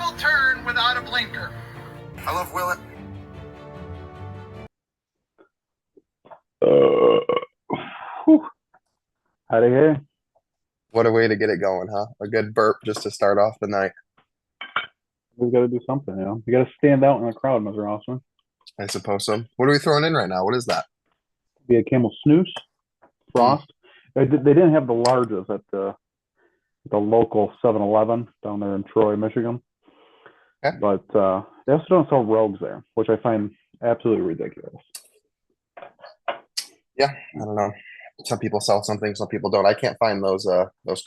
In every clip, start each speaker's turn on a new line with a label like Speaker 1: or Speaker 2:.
Speaker 1: will turn without a blinker.
Speaker 2: I love Willet.
Speaker 3: Howdy, hey.
Speaker 4: What a way to get it going, huh? A good burp just to start off the night.
Speaker 3: We've got to do something, you know. You got to stand out in the crowd, Mr. Osman.
Speaker 4: I suppose so. What are we throwing in right now? What is that?
Speaker 3: Be a Camel Snooze, Frost. They didn't have the larges at the local 7-Eleven down there in Troy, Michigan.
Speaker 4: Okay.
Speaker 3: But they also don't sell Rogues there, which I find absolutely ridiculous.
Speaker 4: Yeah, I don't know. Some people sell something, some people don't. I can't find those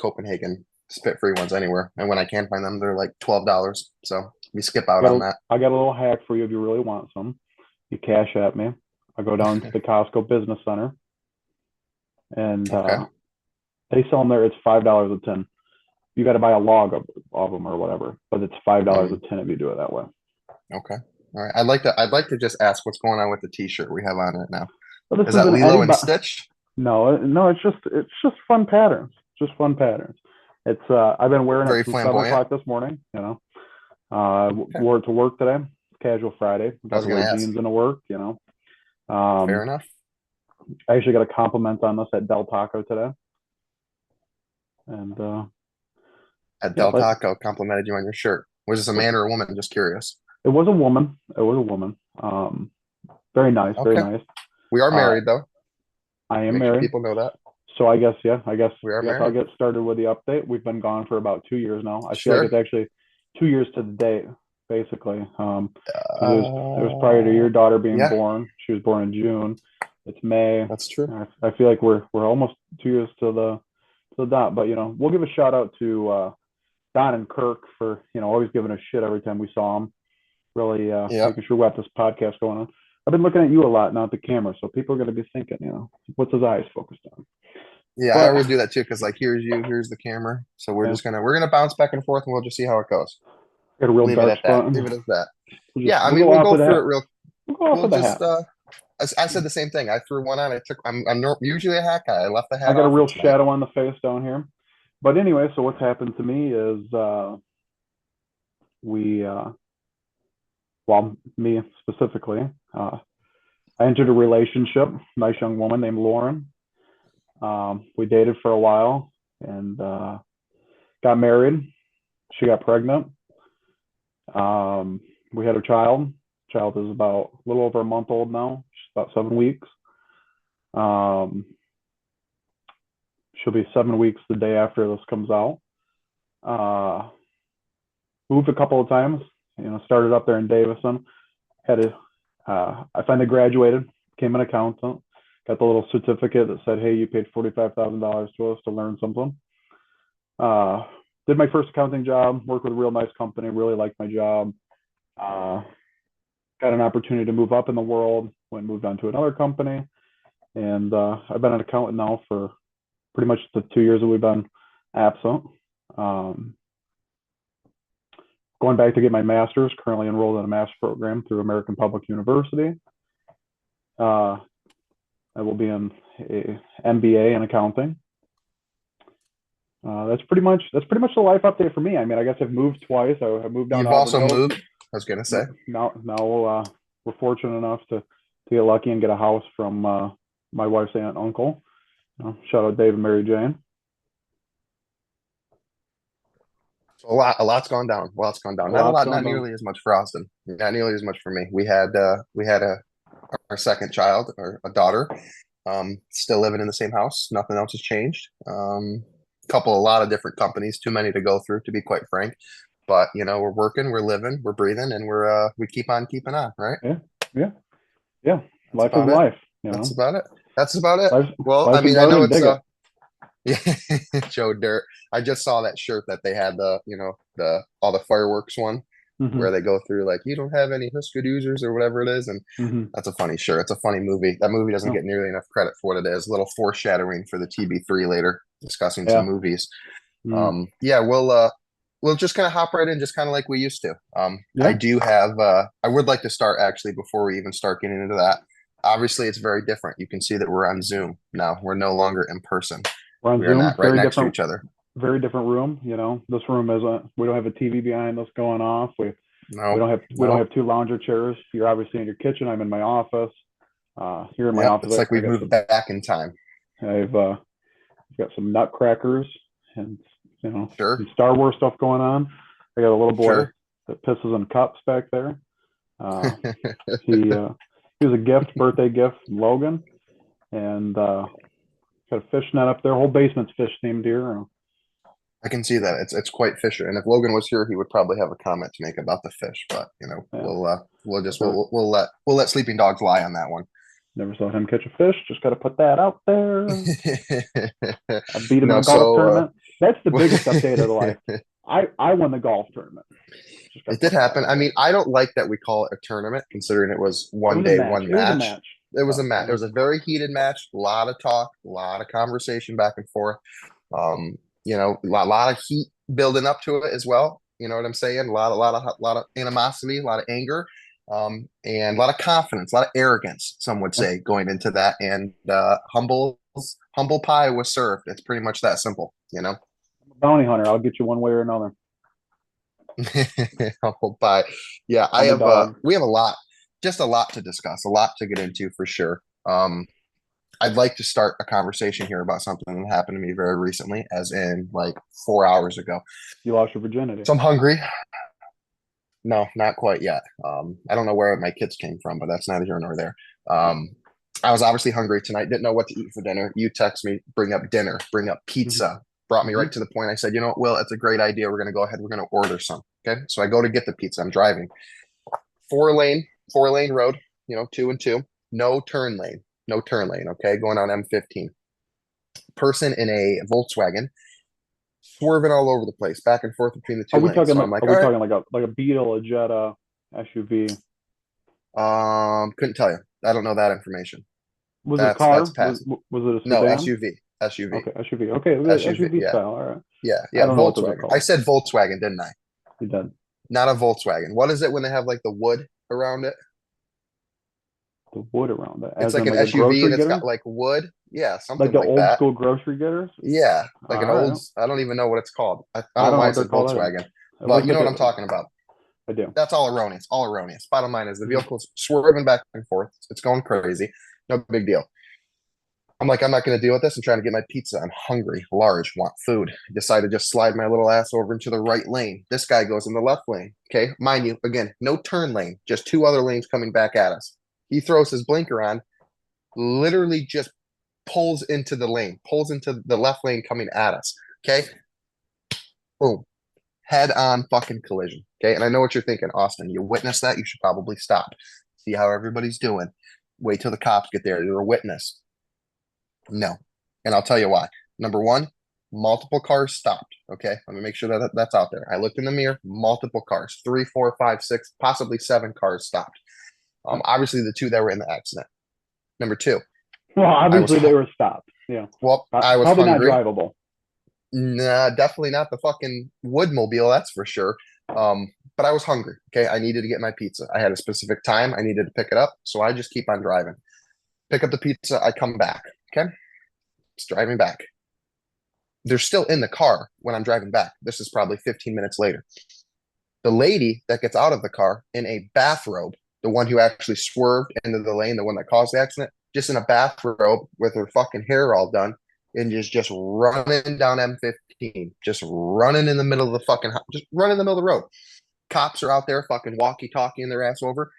Speaker 4: Copenhagen spit-free ones anywhere. And when I can find them, they're like $12. So we skip out on that.
Speaker 3: I got a little hack for you if you really want some. You cash at me. I go down to the Costco Business Center. And they sell them there. It's $5 a tin. You got to buy a log of them or whatever, but it's $5 a tin if you do it that way.
Speaker 4: Okay. All right. I'd like to just ask what's going on with the T-shirt we have on right now.
Speaker 3: Well,
Speaker 4: is that Lilo and Stitch?
Speaker 3: No, it's just fun patterns. Just fun patterns. It's I've been wearing it since 7 o'clock this morning. You know, wore it to work today. Casual Friday. Got to wear jeans into work. You know.
Speaker 4: Fair enough.
Speaker 3: I actually got a compliment on this at Del Taco today. And
Speaker 4: at Del Taco complimented you on your shirt. Was this a man or a woman? I'm just curious.
Speaker 3: It was a woman. Very nice.
Speaker 4: Okay.
Speaker 3: Very nice.
Speaker 4: We are married though.
Speaker 3: I am married.
Speaker 4: Sure people know that.
Speaker 3: So I guess
Speaker 4: we are married.
Speaker 3: I'll get started with the update. We've been gone for about 2 years now. I feel like it's actually 2 years to the date, basically. It was prior to your daughter being born. She was born in June. It's May.
Speaker 4: That's true.
Speaker 3: I feel like we're almost 2 years to the dot. But you know, we'll give a shout out to Don and Kirk for always giving us shit every time we saw them. Really making sure we got this podcast going on. I've been looking at you a lot, not the camera, so people are going to be thinking, what's his eyes focused on?
Speaker 4: Yeah, I always do that too, because like here's you, here's the camera, so we're just gonna bounce back and forth, and we'll just see how it goes.
Speaker 3: Got a real dark spot.
Speaker 4: Leave it at that. Yeah, I mean we'll go through it real.
Speaker 3: We'll just.
Speaker 4: I said the same thing. I threw one on. I'm usually a hat guy. I left the hat.
Speaker 3: I got a real shadow on the face down here, but anyway, so what's happened to me is me specifically, I entered a relationship, nice young woman named Lauren. We dated for a while and got married. She got pregnant. We had a child. Child is about a little over a month old now. She's about 7 weeks. She'll be 7 weeks the day after this comes out. Moved a couple of times. Started up there in Davison. I finally graduated, became an accountant, got the little certificate that said, hey, you paid $45,000 to us to learn something. Did my first accounting job, worked with a real nice company, really liked my job. Got an opportunity to move up in the world, moved on to another company. And I've been an accountant now for pretty much the 2 years that we've been absent. Going back to get my master's, currently enrolled in a master's program through American Public University. I will be in a MBA in accounting. That's pretty much the life update for me. I mean, I guess I've moved twice. I moved down.
Speaker 4: You've also moved. I was gonna say.
Speaker 3: Now we're fortunate enough to get lucky and get a house from my wife's aunt and uncle. Shout out Dave and Mary Jane.
Speaker 4: A lot's gone down. Not nearly as much for Austin. Not nearly as much for me. We had our second child, or a daughter. Still living in the same house. Nothing else has changed. A lot of different companies. Too many to go through, to be quite frank. But we're working, we're living, we're breathing, and we keep on keeping on, right?
Speaker 3: Yeah. Life is life.
Speaker 4: That's about it.
Speaker 3: Life's,
Speaker 4: well, I mean, I know it's yeah, Joe Dirt. I just saw that shirt that they had all the fireworks one, where they go through like, you don't have any Husker Doozers or whatever it is, and that's a funny shirt. It's a funny movie. That movie doesn't get nearly enough credit for what it is. A little foreshadowing for the TB3 later, discussing some movies. We'll just kind of hop right in, just kind of like we used to. I would like to start actually before we even start getting into that. Obviously, it's very different. You can see that we're on Zoom now. We're no longer in person.
Speaker 3: We're on
Speaker 4: we
Speaker 3: Zoom.
Speaker 4: are not right next to each other.
Speaker 3: very different room. You know, this room isn't. We don't have a TV behind us going off. We
Speaker 4: No,
Speaker 3: don't
Speaker 4: no.
Speaker 3: have two lounger chairs. You're obviously in your kitchen. I'm in my office. Here in my
Speaker 4: Yep.
Speaker 3: office,
Speaker 4: It's like
Speaker 3: I
Speaker 4: we've
Speaker 3: got
Speaker 4: moved
Speaker 3: some.
Speaker 4: back in time.
Speaker 3: I've got some nutcrackers and
Speaker 4: Sure.
Speaker 3: some Star Wars stuff going on. I got a little boy
Speaker 4: Sure.
Speaker 3: that pisses in cups back there. He was a gift, birthday gift from Logan, and got a fish net up there. Whole basement's fish themed here.
Speaker 4: I can see that. It's quite Fisher. And if Logan was here, he would probably have a comment to make about the fish. But
Speaker 3: Yeah,
Speaker 4: we'll just
Speaker 3: never,
Speaker 4: we'll let sleeping dogs lie on that one.
Speaker 3: never saw him catch a fish. Just got to put that out there. I beat him in
Speaker 4: No,
Speaker 3: a golf
Speaker 4: so
Speaker 3: tournament. That's the biggest update of the life. I won the golf tournament.
Speaker 4: it did happen. I mean, I don't like that we call it a tournament, considering it was
Speaker 3: It
Speaker 4: one
Speaker 3: was a
Speaker 4: day,
Speaker 3: match.
Speaker 4: one
Speaker 3: It was a
Speaker 4: match.
Speaker 3: match.
Speaker 4: It was a
Speaker 3: But,
Speaker 4: match. It was a very heated match. A lot of talk, a lot of conversation back and forth. A lot of heat building up to it as well. You know what I'm saying? A lot of animosity, a lot of anger, and a lot of confidence, a lot of arrogance. Some would
Speaker 3: yeah,
Speaker 4: say going into that, and humble pie was served. It's pretty much that simple.
Speaker 3: I'm a bounty hunter. I'll get you one way or another.
Speaker 4: Humble pie. Yeah, I
Speaker 3: I'm a
Speaker 4: have.
Speaker 3: dog.
Speaker 4: We have just a lot to discuss, a lot to get into for sure. I'd like to start a conversation here about something that happened to me very recently, as in like 4 hours ago.
Speaker 3: You lost your virginity.
Speaker 4: So I'm hungry. No, not quite yet. I don't know where my kids came from, but that's neither here nor there. I was obviously hungry tonight, didn't know what to eat for dinner. You text me, bring up dinner, bring up
Speaker 3: Mm-hmm.
Speaker 4: pizza. Brought me
Speaker 3: Mm-hmm.
Speaker 4: right to the point. I said, you know what, Will, it's a great idea. We're going to go ahead. We're going to order some. Okay. So I go to get the pizza. I'm driving. Four lane road, 2 and 2. No turn lane. No turn lane. Okay. Going on M15. Person in a Volkswagen swerving all over the place, back and forth between the
Speaker 3: Are
Speaker 4: two
Speaker 3: we
Speaker 4: lanes.
Speaker 3: talking
Speaker 4: So
Speaker 3: like?
Speaker 4: I'm like,
Speaker 3: Are
Speaker 4: all
Speaker 3: we
Speaker 4: right.
Speaker 3: talking like a Beetle, a Jetta, SUV?
Speaker 4: Couldn't tell you. I don't know that information.
Speaker 3: Was it a
Speaker 4: That's
Speaker 3: car? Was
Speaker 4: passive.
Speaker 3: was it a
Speaker 4: No,
Speaker 3: sedan?
Speaker 4: SUV. SUV.
Speaker 3: Okay, SUV. Okay,
Speaker 4: SUV.
Speaker 3: SUV
Speaker 4: Yeah.
Speaker 3: style. All right.
Speaker 4: Yeah.
Speaker 3: I
Speaker 4: Yeah.
Speaker 3: don't know what those are
Speaker 4: Volkswagen. I
Speaker 3: called.
Speaker 4: said Volkswagen, didn't I?
Speaker 3: You did.
Speaker 4: Not a Volkswagen. What is it when they have like the wood around it?
Speaker 3: The wood around it,
Speaker 4: It's
Speaker 3: as
Speaker 4: like
Speaker 3: in
Speaker 4: an
Speaker 3: like a
Speaker 4: SUV and
Speaker 3: grocery
Speaker 4: it's got
Speaker 3: getter,
Speaker 4: like wood. Yeah,
Speaker 3: like
Speaker 4: something
Speaker 3: the
Speaker 4: like
Speaker 3: old
Speaker 4: that.
Speaker 3: school grocery getters.
Speaker 4: Yeah, like
Speaker 3: All
Speaker 4: an old,
Speaker 3: right.
Speaker 4: I don't even know what it's called. I
Speaker 3: I
Speaker 4: don't know
Speaker 3: don't know
Speaker 4: why I
Speaker 3: what they're
Speaker 4: said
Speaker 3: called either.
Speaker 4: Volkswagen,
Speaker 3: It
Speaker 4: but
Speaker 3: looks
Speaker 4: you know
Speaker 3: like
Speaker 4: what
Speaker 3: a.
Speaker 4: I'm talking about.
Speaker 3: I do.
Speaker 4: That's all erroneous. All erroneous. Bottom line is the
Speaker 3: Mhm.
Speaker 4: vehicle's swerving back and forth. It's going crazy. No big deal. I'm like, I'm not going to deal with this. I'm trying to get my pizza. I'm hungry, large, want food. I decide to just slide my little ass over into the right lane. This guy goes in the left lane. Okay. Mind you, again, no turn lane, just two other lanes coming back at us. He throws his blinker on, literally just pulls into the lane, pulls into the left lane coming at us. Okay. Boom. Head on fucking collision. Okay. And I know what you're thinking, Austin. You witnessed that. You should probably stop. See how everybody's doing. Wait till the cops get there. You're a witness. No. And I'll tell you why. Number one, multiple cars stopped. Okay. Let me make sure that that's out there. I looked in the mirror, multiple cars, 3, 4, 5, 6, possibly 7 cars stopped. Obviously, the 2 that were in the accident. Number 2,
Speaker 3: Well,
Speaker 4: I was
Speaker 3: obviously they were stopped. Yeah.
Speaker 4: I was
Speaker 3: Probably not
Speaker 4: hungry.
Speaker 3: drivable.
Speaker 4: Nah, definitely not the fucking Woodmobile, that's for sure. But I was hungry. Okay, I needed to get my pizza. I had a specific time. I needed to pick it up, so I just keep on driving. Pick up the pizza. I come back. Okay, it's driving back. They're still in the car when I'm driving back. This is probably 15 minutes later. The lady that gets out of the car in a bathrobe, the one who actually swerved into the lane, the one that caused the accident, just in a bathrobe with her fucking hair all done, and just running down M15, just running in the middle of the fucking, just running in the middle of the road. Cops are out there fucking walkie-talkieing their ass over.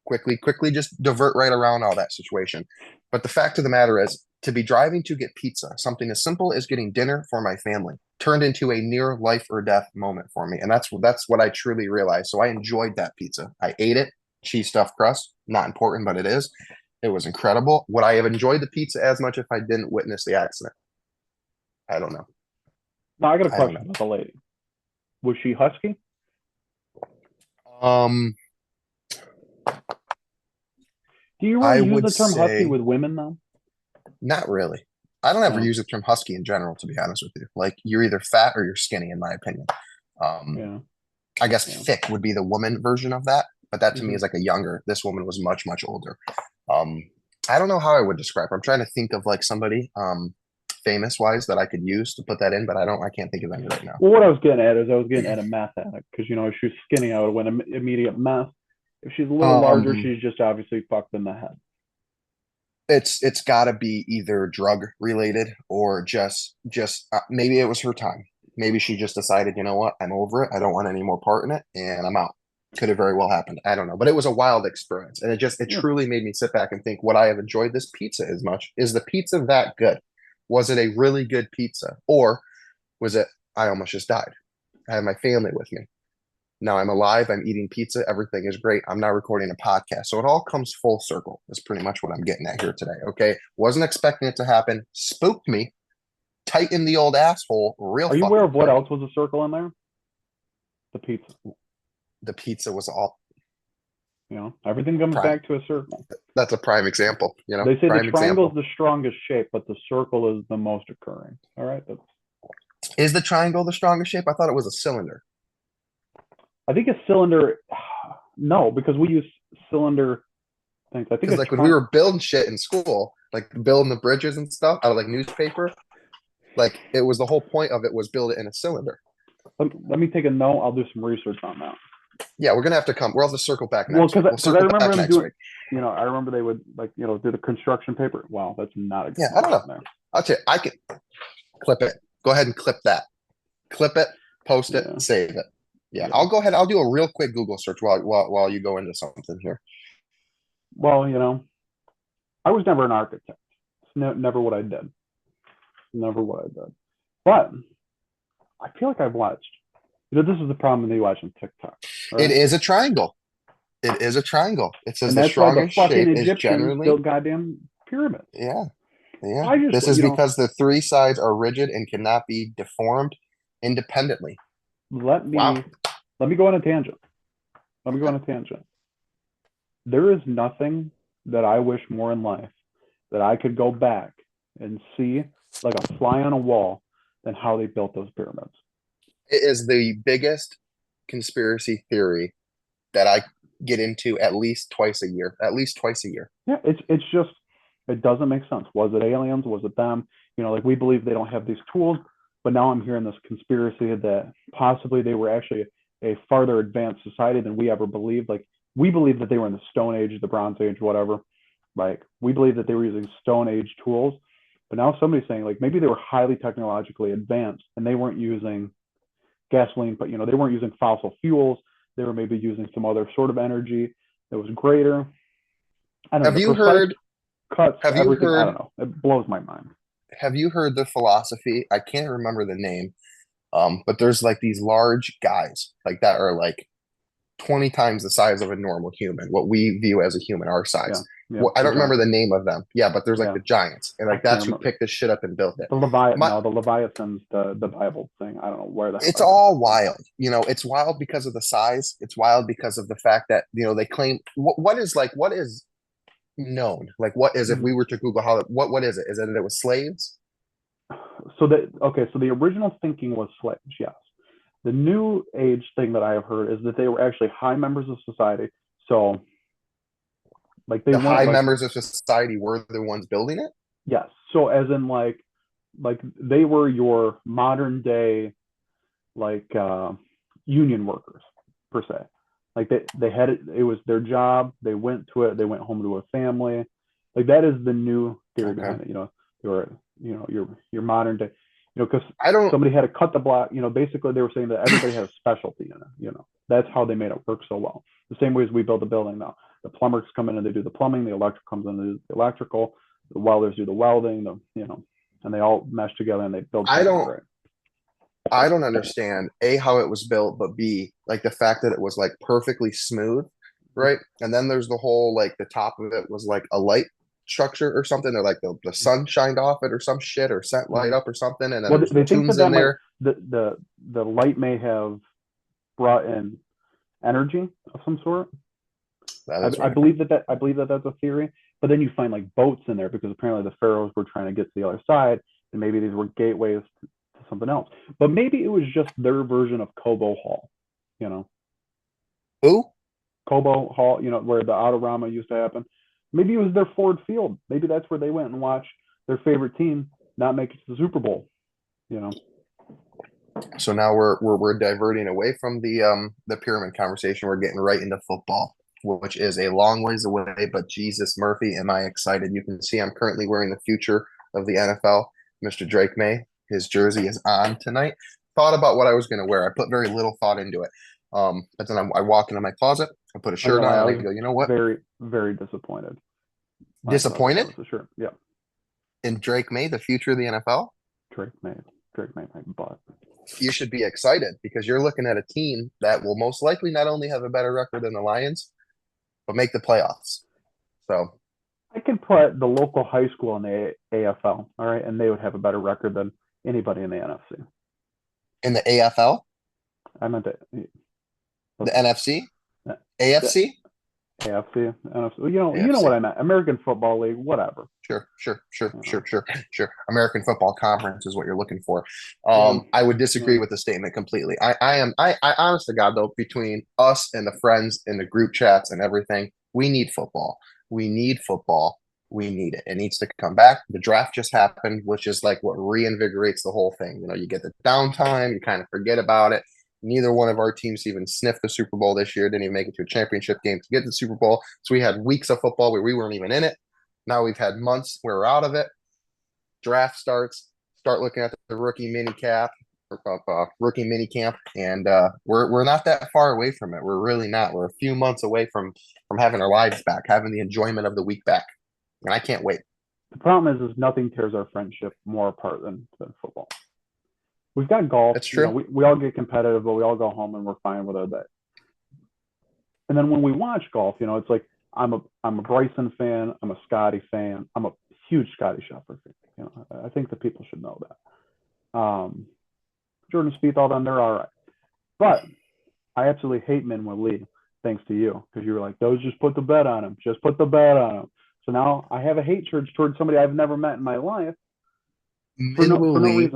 Speaker 4: Quickly, just divert right around all that situation. But the fact of the matter is, to be driving to get pizza, something as simple as getting dinner for my family, turned into a near life or death moment for me. And that's what I truly realized. So I enjoyed that pizza. I ate it, cheese stuffed crust, not important, but it is. It was incredible. Would I have enjoyed the pizza as much if I didn't witness the accident? I don't know.
Speaker 3: Now I got a
Speaker 4: I don't
Speaker 3: question
Speaker 4: know.
Speaker 3: about the lady. Was she husky?
Speaker 4: Um,
Speaker 3: Do you
Speaker 4: I
Speaker 3: really use
Speaker 4: would
Speaker 3: the term husky
Speaker 4: say
Speaker 3: with women though?
Speaker 4: not really. I don't ever
Speaker 3: Yeah.
Speaker 4: use the term husky in general, to be honest with you. Like you're either fat or you're skinny, in my opinion. Um,
Speaker 3: Yeah.
Speaker 4: I guess
Speaker 3: Yeah.
Speaker 4: thick would be the woman version of that, but that to me
Speaker 3: Hmm.
Speaker 4: is like a younger. This woman was much older. Um, I don't know how I would describe her. I'm trying to think of like somebody. famous wise that I could use to put that in, but I can't think of any right now.
Speaker 3: Well, what I was getting at is I was getting at a meth addict because if she's skinny, I would win immediate meth. If she's a little larger, she's just obviously fucked in the head.
Speaker 4: It's got to be either drug related or just maybe it was her time. Maybe she just decided, you know what, I'm over it. I don't want any more part in it, and I'm out. Could have very well happened. I don't know, but it was a wild experience, and it truly made me sit back and think: would I have enjoyed this pizza as much? Is the pizza that good? Was it a really good pizza, or was it? I almost just died. I have my family with me. Now I'm alive. I'm eating pizza. Everything is great. I'm now recording a podcast. So it all comes full circle. That's pretty much what I'm getting at here today. Okay. Wasn't expecting it to happen. Spooked me. Tightened the old asshole real.
Speaker 3: Are you aware of what else was a circle in there? The pizza.
Speaker 4: The pizza was all.
Speaker 3: Everything comes back to a circle.
Speaker 4: That's a prime example.
Speaker 3: They say the triangle is the strongest shape, but the circle is the most occurring. All right.
Speaker 4: Is the triangle the strongest shape? I thought it was a cylinder.
Speaker 3: I think a cylinder, no, because we use cylinder things. I think it's
Speaker 4: like when we were building shit in school, like building the bridges and stuff out of like newspaper, like it was the whole point of it was build it in a cylinder.
Speaker 3: Let me take a note. I'll do some research on that.
Speaker 4: Yeah, we're gonna have to come. We'll have to circle back next.
Speaker 3: Well, because I remember them doing. I remember they would do the construction paper. Wow, that's not a good.
Speaker 4: Yeah, I don't know. There. I'll tell you, I can clip it. Go ahead and clip that. Clip it, post it, save it. Yeah, I'll go ahead. I'll do a real quick Google search while you go into something here.
Speaker 3: Well, I was never an architect. It's never what I did. Never what I did. But I feel like I've watched. This is the problem with me watching TikTok.
Speaker 4: Right? It is a triangle. It is a triangle. It says the strongest shape is generally
Speaker 3: built goddamn pyramids.
Speaker 4: Yeah. This is because the three sides are rigid and cannot be deformed independently.
Speaker 3: Let me go on a tangent. There is nothing that I wish more in life that I could go back and see like a fly on a wall than how they built those pyramids.
Speaker 4: It is the biggest conspiracy theory that I get into at least twice a year.
Speaker 3: Yeah, it's just, it doesn't make sense. Was it aliens? Was it them? We believe they don't have these tools. But now I'm hearing this conspiracy that possibly they were actually a farther advanced society than we ever believed. Like, we believe that they were in the Stone Age, the Bronze Age, whatever. Like, we believe that they were using Stone Age tools. But now somebody's saying, like, maybe they were highly technologically advanced and they weren't using gasoline, but, they weren't using fossil fuels. They were maybe using some other sort of energy that was greater. I don't know.
Speaker 4: Have you heard?
Speaker 3: Cuts, I don't know. It blows my mind.
Speaker 4: Have you heard the philosophy? I can't remember the name, but there's like these large guys like that are like 20 times the size of a normal human, what we view as a human, our size. Well, I don't remember the name of them. Yeah, but there's like the giants, and like that's who picked this shit up and built it.
Speaker 3: The Leviathan's the Bible thing. I don't know where
Speaker 4: it's all wild. It's wild because of the size. It's wild because of the fact that they claim what is known, like what is, if we were to Google what is it? Is it that it was slaves?
Speaker 3: So the original thinking was slaves, yes. The new age thing that I have heard is that they were actually high members of society. So like
Speaker 4: the high members of society were the ones building it?
Speaker 3: Yes. So as in like they were your modern day union workers per se. Like they had it was their job. They went to it. They went home to a family. Like that is the new theory behind it. Your modern day. Because somebody had to cut the block. Basically they were saying that everybody had a specialty in it. That's how they made it work so well. The same way as we build a building now. The plumbers come in and they do the plumbing. The electric comes in and do the electrical. The welders do the welding. And they all mesh together and they build.
Speaker 4: I don't understand A, how it was built, but B, like the fact that it was like perfectly smooth, right? And then there's the whole like the top of it was like a light structure or something, or like the sun shined off it or some shit, or sent light up or something. And then
Speaker 3: they think that in there. The light may have brought in energy of some sort. I believe that that's a theory. But then you find like boats in there because apparently the pharaohs were trying to get to the other side, and maybe these were gateways to something else. But maybe it was just their version of Cobo Hall.
Speaker 4: Who?
Speaker 3: Cobo Hall. Where the Autorama used to happen. Maybe it was their Ford Field. Maybe that's where they went and watched their favorite team not make it to the Super Bowl. You know,
Speaker 4: So now we're diverting away from the pyramid conversation. We're getting right into football, which is a long ways away. But Jesus Murphy, am I excited? You can see I'm currently wearing the future of the NFL, Mr. Drake May. His jersey is on tonight. Thought about what I was going to wear. I put very little thought into it. But then I walk into my closet, I put a shirt on, and I go, you know what?
Speaker 3: Very, very disappointed.
Speaker 4: Disappointed?
Speaker 3: Sure. Yeah.
Speaker 4: In Drake May, the future of the NFL?
Speaker 3: Drake May, my butt.
Speaker 4: You should be excited because you're looking at a team that will most likely not only have a better record than the Lions, but make the playoffs. So
Speaker 3: I could put the local high school in the AFL, all right, and they would have a better record than anybody in the NFC.
Speaker 4: in the AFL,
Speaker 3: I meant
Speaker 4: the NFC,
Speaker 3: the
Speaker 4: AFC,
Speaker 3: AFC, NFC. You
Speaker 4: AFC.
Speaker 3: know what I meant. American Football League, whatever.
Speaker 4: Sure. American Football Conference is what you're looking for. I would disagree with the statement completely. I honest to God, though, between us and the friends and the group chats and everything, we need football. We need football. We need it. It needs to come back. The draft just happened, which is like what reinvigorates the whole thing. You know, you get the downtime, you kind of forget about it. Neither one of our teams even sniffed the Super Bowl this year, didn't even make it to a championship game to get to the Super Bowl. So we had weeks of football where we weren't even in it. Now we've had months where we're out of it. Draft starts, start looking at the rookie mini camp, and we're not that far away from it. We're really not. We're a few months away from having our lives back, having the enjoyment of the week back, and I can't wait.
Speaker 3: The problem is nothing tears our friendship more apart than football. We've got golf.
Speaker 4: That's true.
Speaker 3: You know, we all get competitive, but we all go home and we're fine with our day. And then when we watch golf, you know, it's like I'm a Bryson fan, I'm a Scotty fan, I'm a huge Scotty Scheffler fan. You know, I think the people should know that. Jordan Spieth, all them, they're all right. But I absolutely hate Minwoo Lee, thanks to you, because you were like, those just put the bet on him. Just put the bet on him. So now I have a hate church towards somebody I've never met in my life.
Speaker 4: Minwoo Lee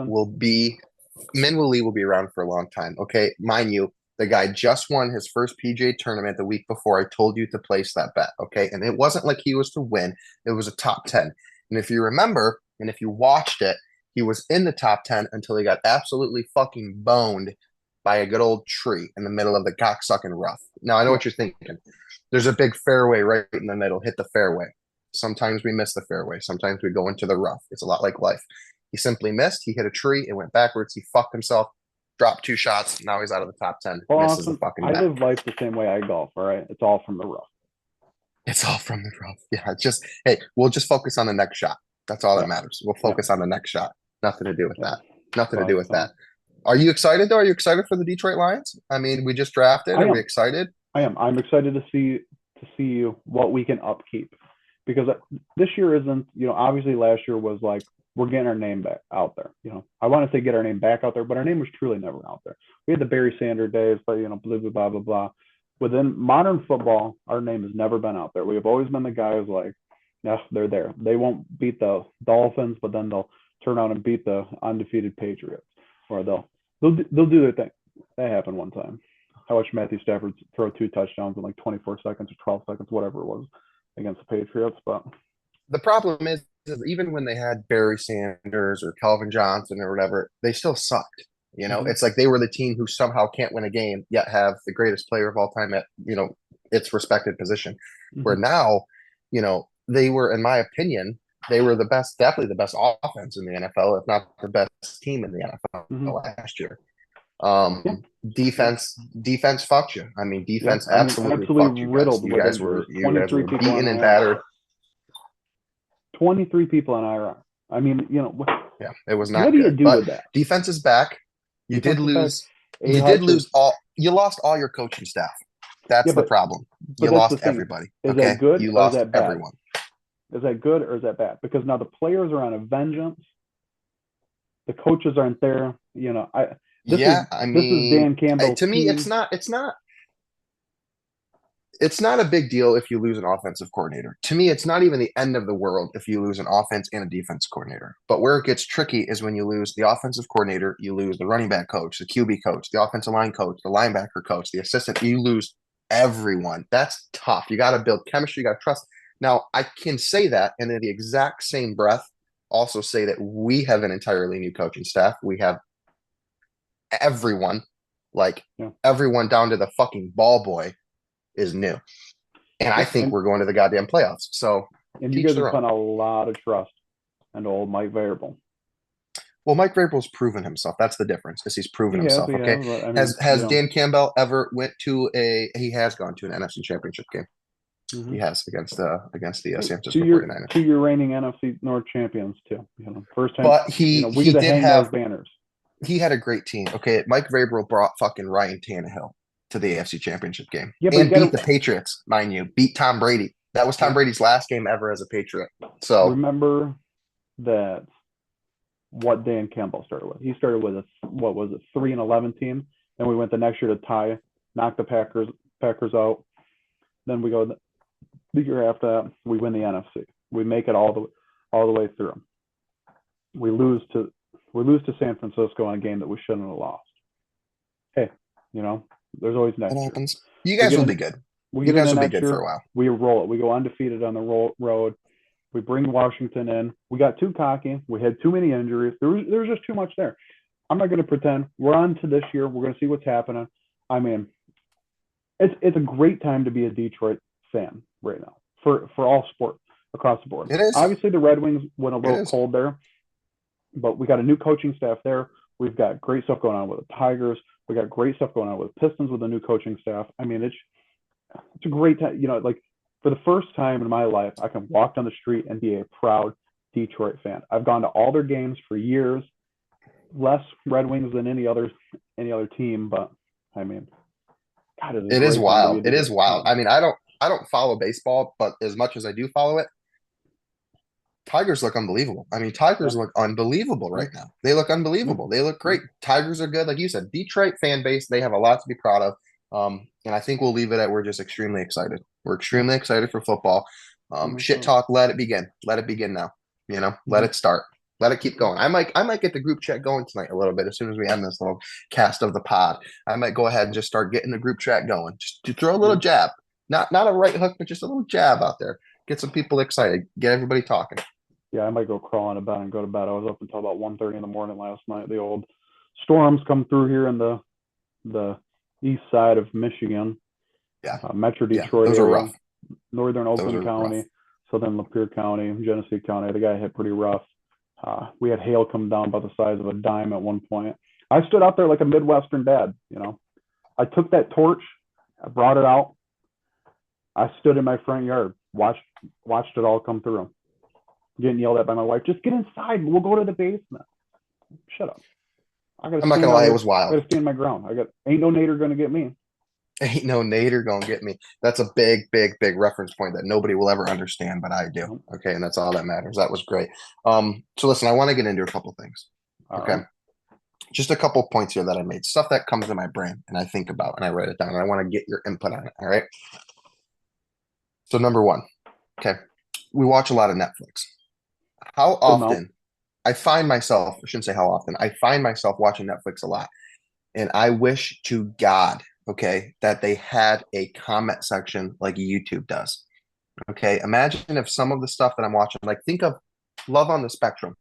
Speaker 4: will be around for a long time. Okay, mind you, the guy just won his first PGA tournament the week before I told you to place that bet. Okay, and it wasn't like he was to win; it was a top 10. And if you remember, and if you watched it, he was in the top 10 until he got absolutely fucking boned by a good old tree in the middle of the cocksucking rough. Now I know what you're thinking. There's a big fairway right in the middle. Hit the fairway. Sometimes we miss the fairway. Sometimes we go into the rough. It's a lot like life. He simply missed. He hit a tree. It went backwards. He fucked himself. Dropped 2 shots. Now he's out of the top 10.
Speaker 3: Well,
Speaker 4: misses the fucking
Speaker 3: I
Speaker 4: net.
Speaker 3: live life the same way I golf. All right, it's all from the rough.
Speaker 4: It's all from the rough. Yeah, just hey, we'll just focus on the next shot. That's all that matters. We'll focus on the next shot. Nothing to do with that. Nothing to do with that. Are you excited though? Are you excited for the Detroit Lions? I mean, we just drafted. Are we excited?
Speaker 3: I am. I'm excited to see what we can upkeep, because this year isn't. You know, obviously last year was like we're getting our name back out there. You know, I want to say get our name back out there, but our name was truly never out there. We had the Barry Sanders days, but you know, blah blah blah blah. Within modern football, our name has never been out there. We have always been the guys like, yeah, they're there. They won't beat the Dolphins, but then they'll turn out and beat the undefeated Patriots, or they'll do their thing. That happened one time. I watched Matthew Stafford throw 2 touchdowns in like 24 seconds or 12 seconds, whatever it was, against the Patriots. But
Speaker 4: the problem is even when they had Barry Sanders or Calvin Johnson or whatever, they still sucked. You know, it's like they were the team who somehow can't win a game yet have the greatest player of all time at, you know, its respected position. Where now, you know, they were, in my opinion, they were the best, definitely the best offense in the NFL, if not the best team in the NFL last year. Defense fucked you. I mean, defense absolutely fucked you guys. You guys were beaten and battered.
Speaker 3: 23 people on IR. I mean, you know,
Speaker 4: yeah, it was not.
Speaker 3: What do you do with that?
Speaker 4: Defense is back. You did lose. You did lose all. You lost all your coaching staff. That's the problem. You lost everybody.
Speaker 3: Is that good?
Speaker 4: You lost everyone.
Speaker 3: Is that good or is that bad? Because now the players are on a vengeance. The coaches aren't there. You know, this is Dan Campbell.
Speaker 4: To me, it's not. It's not a big deal if you lose an offensive coordinator. To me, it's not even the end of the world if you lose an offense and a defense coordinator. But where it gets tricky is when you lose the offensive coordinator, you lose the running back coach, the QB coach, the offensive line coach, the linebacker coach, the assistant. You lose everyone. That's tough. You got to build chemistry. You got to trust. Now, I can say that, and in the exact same breath, also say that we have an entirely new coaching staff. We have everyone, like
Speaker 3: Yeah.
Speaker 4: everyone down to the fucking ball boy is new. And I
Speaker 3: Yeah,
Speaker 4: think we're going to the goddamn playoffs. So
Speaker 3: and you
Speaker 4: teach
Speaker 3: guys
Speaker 4: their
Speaker 3: have
Speaker 4: own.
Speaker 3: put a lot of trust into old Mike Variable.
Speaker 4: Well, Mike Vrabel's proven himself. That's the difference, is he's proven
Speaker 3: He has,
Speaker 4: himself. Okay.
Speaker 3: but I mean,
Speaker 4: Has Dan Campbell ever went to he has gone to an NFC championship game.
Speaker 3: mm-hmm.
Speaker 4: He has against the San Francisco
Speaker 3: two-year
Speaker 4: 49ers.
Speaker 3: Two-year reigning NFC North champions too. First time.
Speaker 4: But
Speaker 3: we
Speaker 4: he
Speaker 3: get to
Speaker 4: did
Speaker 3: hang
Speaker 4: have
Speaker 3: those banners.
Speaker 4: He had a great team. Okay. Mike Vrabel brought fucking Ryan Tannehill to the AFC championship game.
Speaker 3: Yeah, but
Speaker 4: and beat the Patriots, mind you. Beat Tom Brady. That was Tom Brady's last game ever as a Patriot. So
Speaker 3: remember that what Dan Campbell started with. He started with a 3-11 team. Then we went the next year to tie, knock the Packers out. Then we go the year after that, we win the NFC. We make it all the way through. We lose to San Francisco on a game that we shouldn't have lost. Hey, there's always next year.
Speaker 4: Happens. You guys will be good.
Speaker 3: You guys will be good for a while. We roll it. We go undefeated on the road. We bring Washington in. We got too cocky. We had too many injuries. There was just too much there. I'm not going to pretend. We're on to this year. We're going to see what's happening. I mean, it's a great time to be a Detroit fan right now for all sports across the board.
Speaker 4: It is.
Speaker 3: Obviously, the Red Wings went a little cold there, but we got a new coaching staff there. We've got great stuff going on with the Tigers. We got great stuff going on with the Pistons with the new coaching staff. I mean, it's a great time. For the first time in my life, I can walk down the street and be a proud Detroit fan. I've gone to all their games for years, less Red Wings than any other team, but I mean, God,
Speaker 4: it is wild. It is wild. I mean, I don't follow baseball, but as much as I do follow it, Tigers look unbelievable. I mean, Tigers look unbelievable right now. They look unbelievable. They look great. Tigers are good. Like you said, Detroit fan base, they have a lot to be proud of. And I think we'll leave it at we're just extremely excited. We're extremely excited for football. Shit talk, let it begin. Let it begin now. Let it start. Let it keep going. I might get the group chat going tonight a little bit as soon as we end this little cast of the pod. I might go ahead and just start getting the group chat going. Just to throw a little jab. Not a right hook, but just a little jab out there. Get some people excited. Get everybody talking.
Speaker 3: Yeah, I might go crawl into bed and go to bed. I was up until about 1:30 in the morning last night. The old storms come through here in the east side of Michigan.
Speaker 4: Yeah.
Speaker 3: Metro Detroit
Speaker 4: those
Speaker 3: area,
Speaker 4: are rough.
Speaker 3: northern Oakland County, southern Lapeer County, Genesee County. The guy hit pretty rough. We had hail come down about the size of a dime at one point. I stood out there like a Midwestern dad, I took that torch, I brought it out. I stood in my front yard, watched it all come through. Getting yelled at by my wife, just get inside. We'll go to the basement. Shut up. I'm not
Speaker 4: gonna lie, it was wild.
Speaker 3: I gotta stand my ground. Ain't no Nader gonna get me.
Speaker 4: Ain't no Nader gonna get me. That's a big reference point that nobody will ever understand, but I do. Okay, and that's all that matters. That was great. So listen, I want to get into a couple things. Okay. Right. Just a couple points here that I made. Stuff that comes to my brain and I think about and I write it down and I want to get your input on it. All right. So number one, okay, we watch a lot of Netflix. How often I find myself, I shouldn't say how often, I find myself watching Netflix a lot. And I wish to God, okay, that they had a comment section like YouTube does. Okay, imagine if some of the stuff that I'm watching, like think of Love on the Spectrum,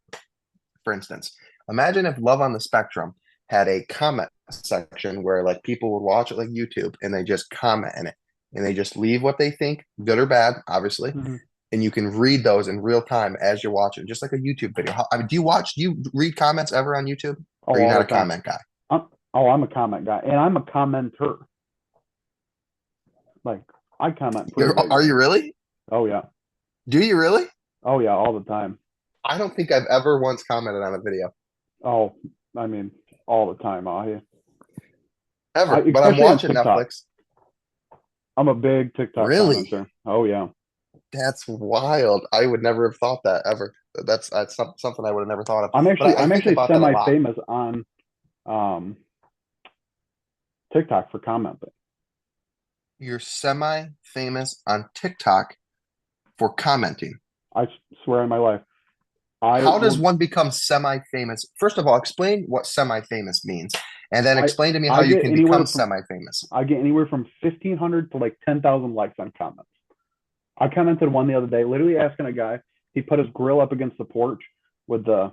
Speaker 4: for instance. Imagine if Love on the Spectrum had a comment section where like people would watch it like YouTube and they just comment in it and they just leave what they think, good or bad, obviously. Mm-hmm. And you can read those in real time as you're watching, just like a YouTube video. Do you read comments ever on YouTube? Or are you not a comment guy?
Speaker 3: I'm a comment guy, and I'm a commenter. Like, I comment.
Speaker 4: Are you really?
Speaker 3: Oh, yeah.
Speaker 4: Do you really?
Speaker 3: Oh, yeah, all the time.
Speaker 4: I don't think I've ever once commented on a video.
Speaker 3: Oh, I mean, all the time,
Speaker 4: Ever. But I'm watching Netflix.
Speaker 3: I'm a big TikTok commenter. Oh, yeah.
Speaker 4: That's wild. I would never have thought that ever. That's something I would have never thought of.
Speaker 3: I'm actually semi-famous on TikTok for commenting.
Speaker 4: You're semi-famous on TikTok for commenting.
Speaker 3: I swear on my life.
Speaker 4: How does one become semi-famous? First of all, explain what semi-famous means, and then explain to me how you can become semi-famous.
Speaker 3: I get anywhere from 1,500 to like 10,000 likes on comments. I commented one the other day, literally asking a guy. He put his grill up against the porch with the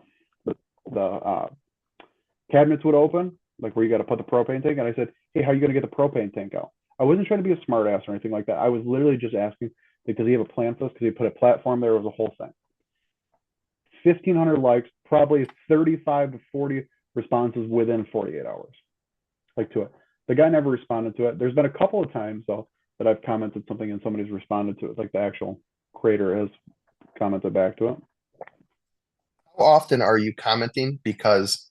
Speaker 3: cabinets would open, like where you got to put the propane tank. And I said, hey, how are you going to get the propane tank out? I wasn't trying to be a smart ass or anything like that. I was literally just asking, like, does he have a plan for this? Because he put a platform there. It was a whole thing. 1,500 likes, probably 35 to 40 responses within 48 hours, like to it. The guy never responded to it. There's been a couple of times though that I've commented something and somebody's responded to it, like the actual creator has commented back to it.
Speaker 4: How often are you commenting because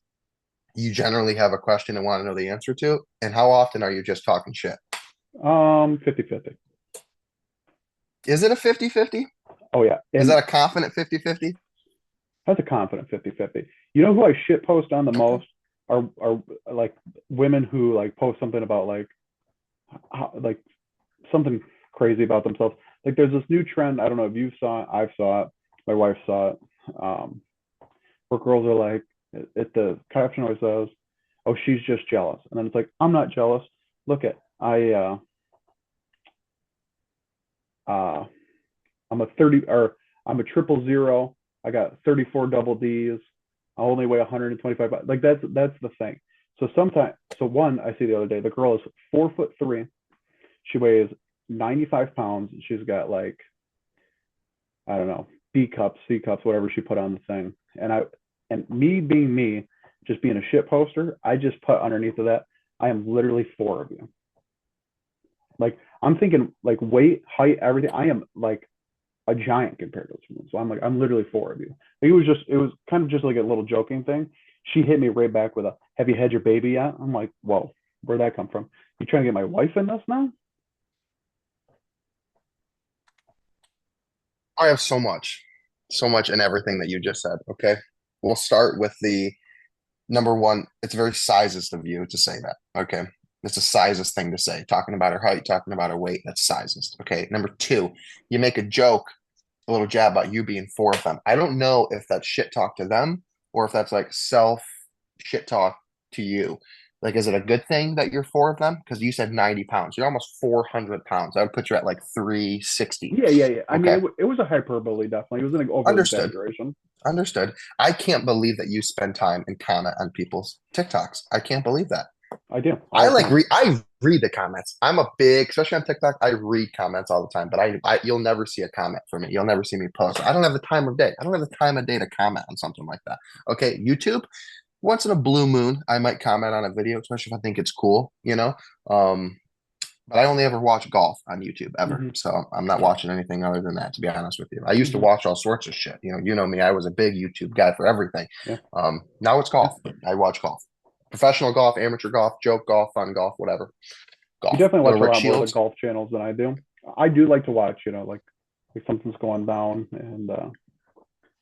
Speaker 4: you generally have a question and want to know the answer to? And how often are you just talking shit?
Speaker 3: 50-50.
Speaker 4: Is it a 50-50?
Speaker 3: Oh yeah. And
Speaker 4: is that a confident 50-50?
Speaker 3: That's a confident 50-50. You know who I shit post on the most are like women who like post something about like something crazy about themselves. Like there's this new trend. I don't know if you saw it. I saw it. My wife saw it. Where girls are like, the caption always says, "Oh, she's just jealous," and then it's like, "I'm not jealous. Look at I'm a 30 or I'm a 000. I got 34 double D's. I only weigh 125 pounds." Like that's the thing. So one I see the other day, the girl is 4'3". She weighs 95 pounds. She's got like, I don't know, B cups, C cups, whatever she put on the thing. And me being me, just being a shit poster, I just put underneath of that, I am literally 4 of you. Like I'm thinking like weight, height, everything. I am like a giant compared to this woman. So I'm literally 4 of you. It was kind of just like a little joking thing. She hit me right back with a, "Have you had your baby yet?" I'm like, whoa, where'd that come from? You trying to get my wife in this now?
Speaker 4: I have so much in everything that you just said. Okay. We'll start with the number one. It's very sizest of you to say that. Okay. It's a sizest thing to say. Talking about her height, talking about her weight, that's sizest. Okay. Number two, you make a joke, a little jab about you being 4 of them. I don't know if that's shit talk to them or if that's like self shit talk to you. Like, is it a good thing that you're 4 of them? Because you said 90 pounds. You're almost 400 pounds. I would put you at like 360.
Speaker 3: Yeah. I mean,
Speaker 4: Okay.
Speaker 3: it was a hyperbole, definitely. It was an over
Speaker 4: Understood.
Speaker 3: exaggeration.
Speaker 4: Understood. I can't believe that you spend time and comment on people's TikToks. I can't believe that.
Speaker 3: I do.
Speaker 4: I read the comments. I'm a big, especially on TikTok, I read comments all the time, but you'll never see a comment from me. You'll never see me post. I don't have the time of day. I don't have the time of day to comment on something like that. Okay, YouTube, once in a blue moon, I might comment on a video, especially if I think it's cool, you know. But I only ever watch golf on YouTube ever.
Speaker 3: Mm-hmm.
Speaker 4: So I'm not watching anything other than that, to be honest with you. I used to
Speaker 3: Mm-hmm.
Speaker 4: watch all sorts of shit. You know me, I was a big YouTube guy for everything.
Speaker 3: Yeah.
Speaker 4: Now it's golf. I watch golf. Professional golf, amateur golf, joke golf, fun golf, whatever. Golf.
Speaker 3: You definitely watch a
Speaker 4: Rick
Speaker 3: lot more of the
Speaker 4: Shields.
Speaker 3: golf channels than I do. I do like to watch, like something's going down, and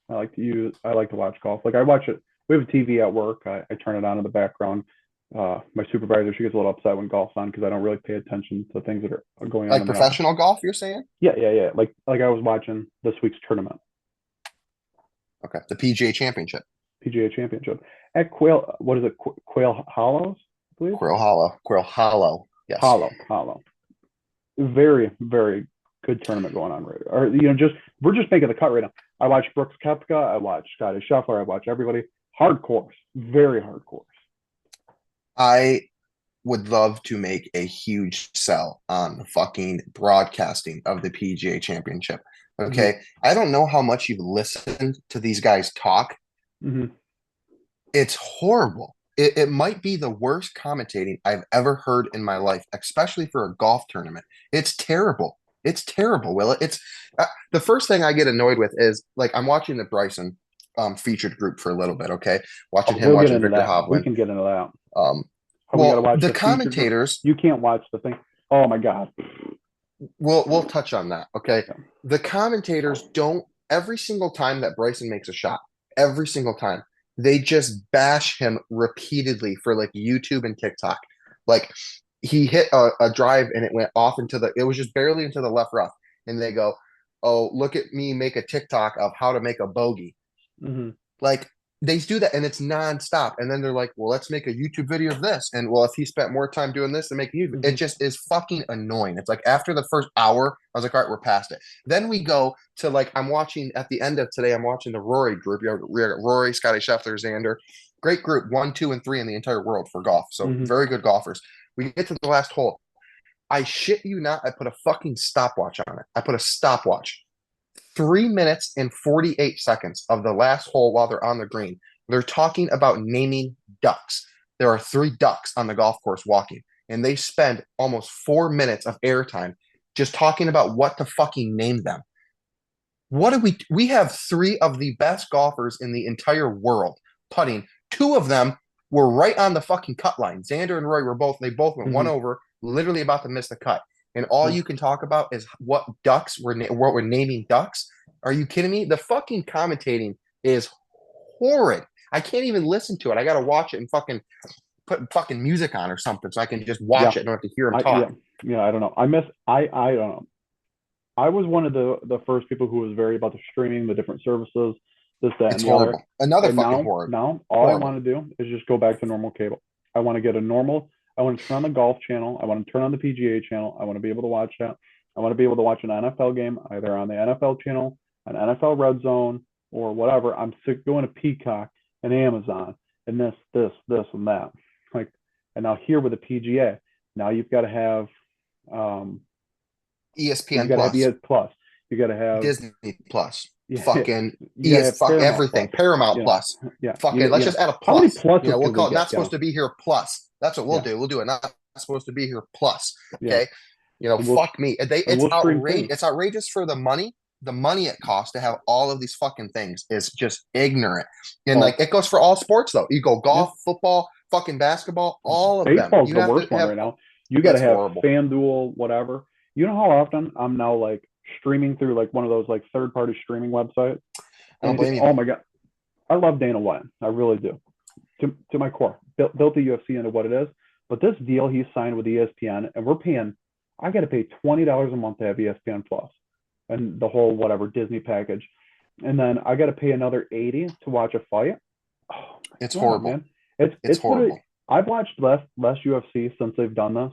Speaker 3: I like to watch golf. Like I watch it. We have a TV at work. I turn it on in the background. My supervisor, she gets a little upset when golf's on because I don't really pay attention to things that are going on
Speaker 4: Like
Speaker 3: in the office.
Speaker 4: professional golf, you're saying?
Speaker 3: Yeah. Like I was watching this week's tournament.
Speaker 4: Okay. The PGA Championship.
Speaker 3: PGA Championship at Quail. What is it? Quail Hollows, I believe.
Speaker 4: Quail Hollow. Yes.
Speaker 3: Hollow. Very, very good tournament going on right. Or we're just making the cut right now. I watch Brooks Koepka. I watch Scotty Scheffler. I watch everybody. Hard course, very hard course.
Speaker 4: I would love to make a huge sell on the fucking broadcasting of the PGA Championship. Okay. Mm-hmm. I don't know how much you've listened to these guys talk.
Speaker 3: Mm-hmm.
Speaker 4: It's horrible. It might be the worst commentating I've ever heard in my life, especially for a golf tournament. It's terrible. It's terrible, Will. It's the first thing I get annoyed with is like I'm watching the Bryson featured group for a little bit. Okay, watching Victor Hovland.
Speaker 3: We can get into that.
Speaker 4: Well, the commentators.
Speaker 3: You can't watch the thing. Oh my god.
Speaker 4: We'll touch on that. Okay, yeah. The commentators don't. Every single time that Bryson makes a shot, every single time, they just bash him repeatedly for like YouTube and TikTok. Like he hit a drive and it went off it was just barely into the left rough. And they go, "Oh, look at me make a TikTok of how to make a bogey."
Speaker 3: Mm-hmm.
Speaker 4: Like they do that and it's nonstop. And then they're like, well, let's make a YouTube video of this. And well, if he spent more time doing this than making YouTube, it just is fucking annoying. It's like after the first hour, I was like, all right, we're past it. Then we go to like, I'm watching at the end of today, I'm watching the Rory group. We got Rory, Scotty Scheffler, Xander. Great group, 1, 2, and 3 in the entire world for golf. So very good golfers. We get to the last hole. I shit you not, I put a fucking stopwatch on it. I put a stopwatch. 3 minutes and 48 seconds of the last hole while they're on the green. They're talking about naming ducks. There are 3 ducks on the golf course walking, and they spend almost 4 minutes of airtime just talking about what to fucking name them. What do we have 3 of the best golfers in the entire world putting. 2 of them were right on the fucking cut line. Xander and Roy they both went one over, literally about to miss the cut. And all you can talk about is what we're naming ducks. Are you kidding me? The fucking commentating is horrid. I can't even listen to it. I got to watch it and fucking put fucking music on or something so I can just watch it and don't have to hear him talk.
Speaker 3: I don't know. I don't know. I was one of the first people who was very about the streaming, the different services, this, that,
Speaker 4: It's
Speaker 3: and the
Speaker 4: horrible.
Speaker 3: other.
Speaker 4: Another
Speaker 3: And
Speaker 4: fucking horror.
Speaker 3: Now, all I want to do is just go back to normal cable. I want to get a normal. I want to turn on the golf channel. I want to turn on the PGA channel. I want to be able to watch that. I want to be able to watch an NFL game either on the NFL channel, an NFL Red Zone, or whatever. I'm sick of going to Peacock and Amazon and this, and that. Like, and now here with the PGA, now you've got to have
Speaker 4: ESPN
Speaker 3: you got to have ES Plus. You got to have
Speaker 4: Disney Plus.
Speaker 3: Yeah,
Speaker 4: fucking
Speaker 3: Paramount
Speaker 4: everything.
Speaker 3: Plus.
Speaker 4: Paramount Plus.
Speaker 3: Yeah.
Speaker 4: Fucking let's just add a
Speaker 3: How many
Speaker 4: plus.
Speaker 3: pluses
Speaker 4: We'll call it not
Speaker 3: get?
Speaker 4: supposed to be here plus. That's what we'll do. We'll do it not supposed to be here plus. Okay. Fuck me. It's outrageous for the money. The money it costs to have all of these fucking things is just ignorant. And like it goes for all sports though. You go golf, football, fucking basketball, all of them.
Speaker 3: Baseball's the worst one right now. You got to have FanDuel, whatever. You know how often I'm now like streaming through like one of those like third-party streaming websites?
Speaker 4: I don't blame you.
Speaker 3: Oh my God. I love Dana White. I really do. To my core. Built the UFC into what it is. But this deal he signed with ESPN, and we're paying, I got to pay $20 a month to have ESPN Plus and the whole whatever Disney package. And then I got to pay another $80 to watch a fight. Oh,
Speaker 4: it's horrible.
Speaker 3: Man. It's
Speaker 4: horrible.
Speaker 3: I've watched less UFC since they've done this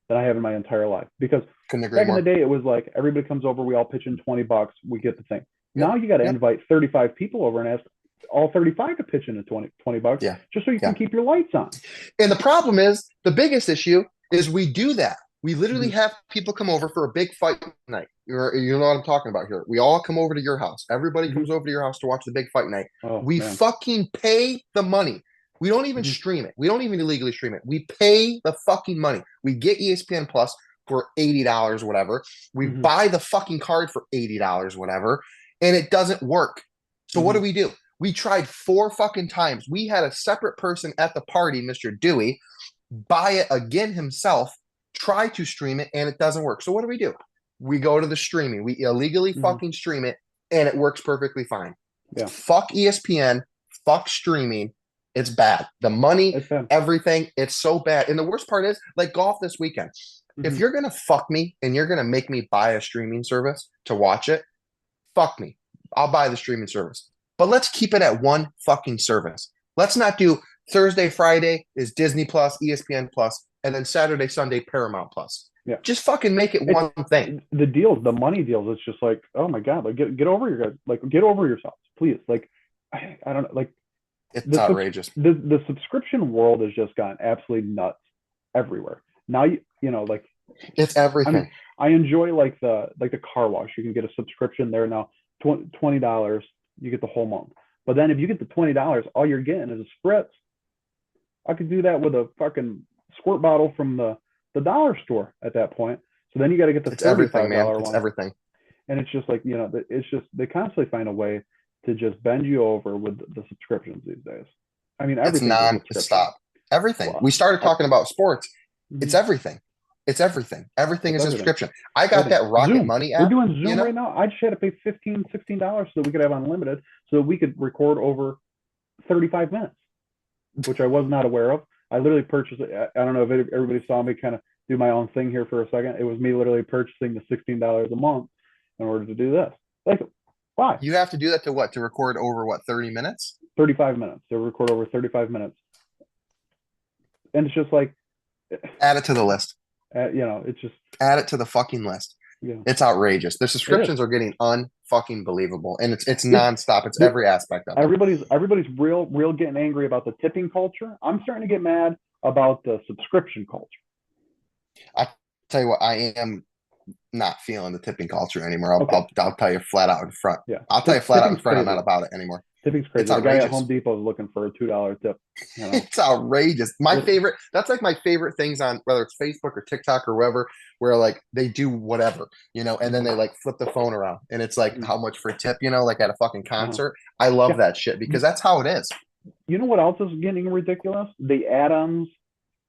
Speaker 3: than I have in my entire life. Because
Speaker 4: in the
Speaker 3: day, it was like everybody comes over, we all pitch in $20, we get the thing. Now you got to invite 35 people over and ask all 35 to pitch in at $20 just so you can keep your lights on.
Speaker 4: And the problem is, the biggest issue is we do that. We literally have people come over for a big fight night. You know what I'm talking about here. We all come over to your house. Everybody comes over to your house to watch the big fight night. We fucking pay the money. We don't even stream it. We don't even illegally stream it. We pay the fucking money. We get ESPN Plus for $80, whatever. We buy the fucking card for $80, whatever, and it doesn't work. So what do? We tried 4 fucking times. We had a separate person at the party, Mr. Dewey, buy it again himself, try to stream it, and it doesn't work. So what do? We go to the streaming. We illegally fucking stream it, and it works perfectly fine.
Speaker 3: Yeah.
Speaker 4: Fuck ESPN. Fuck streaming. It's bad. The money, everything, it's so bad. And the worst part is, like golf this weekend. If you're going to fuck me and you're going to make me buy a streaming service to watch it, fuck me. I'll buy the streaming service. But let's keep it at one fucking service. Let's not do Thursday, Friday is Disney Plus, ESPN Plus, and then Saturday, Sunday, Paramount Plus.
Speaker 3: Yeah.
Speaker 4: Just fucking make it one thing.
Speaker 3: The deals, the money deals, it's just like, oh my God, like get over get over yourselves, please. Like, I don't know, like
Speaker 4: it's outrageous.
Speaker 3: The subscription world has just gotten absolutely nuts everywhere. Now like
Speaker 4: it's everything.
Speaker 3: I mean, I enjoy like the car wash. You can get a subscription there now, $20. You get the whole month. But then if you get the $20, all you're getting is a spritz. I could do that with a fucking squirt bottle from the dollar store at that point. So then you got to get the $35 one.
Speaker 4: It's everything.
Speaker 3: And it's just like, it's just, they constantly find a way to just bend you over with the subscriptions these days. I mean, everything.
Speaker 4: It's non-stop. Everything. We started talking about sports. It's everything. It's everything. Everything is a subscription. I got that Rocket Money app.
Speaker 3: We're doing Zoom right now. I just had to pay $15, $16 so that we could have unlimited, so that we could record over 35 minutes, which I was not aware of. I literally purchased it. I don't know if everybody saw me kind of do my own thing here for a second. It was me literally purchasing the $16 a month in order to do this. Like, why?
Speaker 4: You have to do that to what? To record over 30 minutes?
Speaker 3: 35 minutes. They'll record over 35 minutes. And it's just like,
Speaker 4: Add it to the list.
Speaker 3: it's just.
Speaker 4: Add it to the fucking list.
Speaker 3: Yeah.
Speaker 4: It's outrageous. The subscriptions are getting unfucking believable. And it's nonstop. It's every aspect of it.
Speaker 3: Everybody's real getting angry about the tipping culture. I'm starting to get mad about the subscription culture.
Speaker 4: I tell you what, I am not feeling the tipping culture anymore. I'll tell you flat out in front.
Speaker 3: Yeah.
Speaker 4: I'll tell you flat out in front.
Speaker 3: Crazy.
Speaker 4: I'm not about it anymore.
Speaker 3: Tipping's crazy.
Speaker 4: It's
Speaker 3: the guy
Speaker 4: outrageous.
Speaker 3: at Home Depot is looking for a $2 tip.
Speaker 4: It's outrageous. That's like my favorite things on whether it's Facebook or TikTok or wherever, where like they do whatever, and then they like flip the phone around and it's like how much for a tip, like at a fucking concert. I love that shit because that's how it is.
Speaker 3: You know what else is getting ridiculous? The add-ons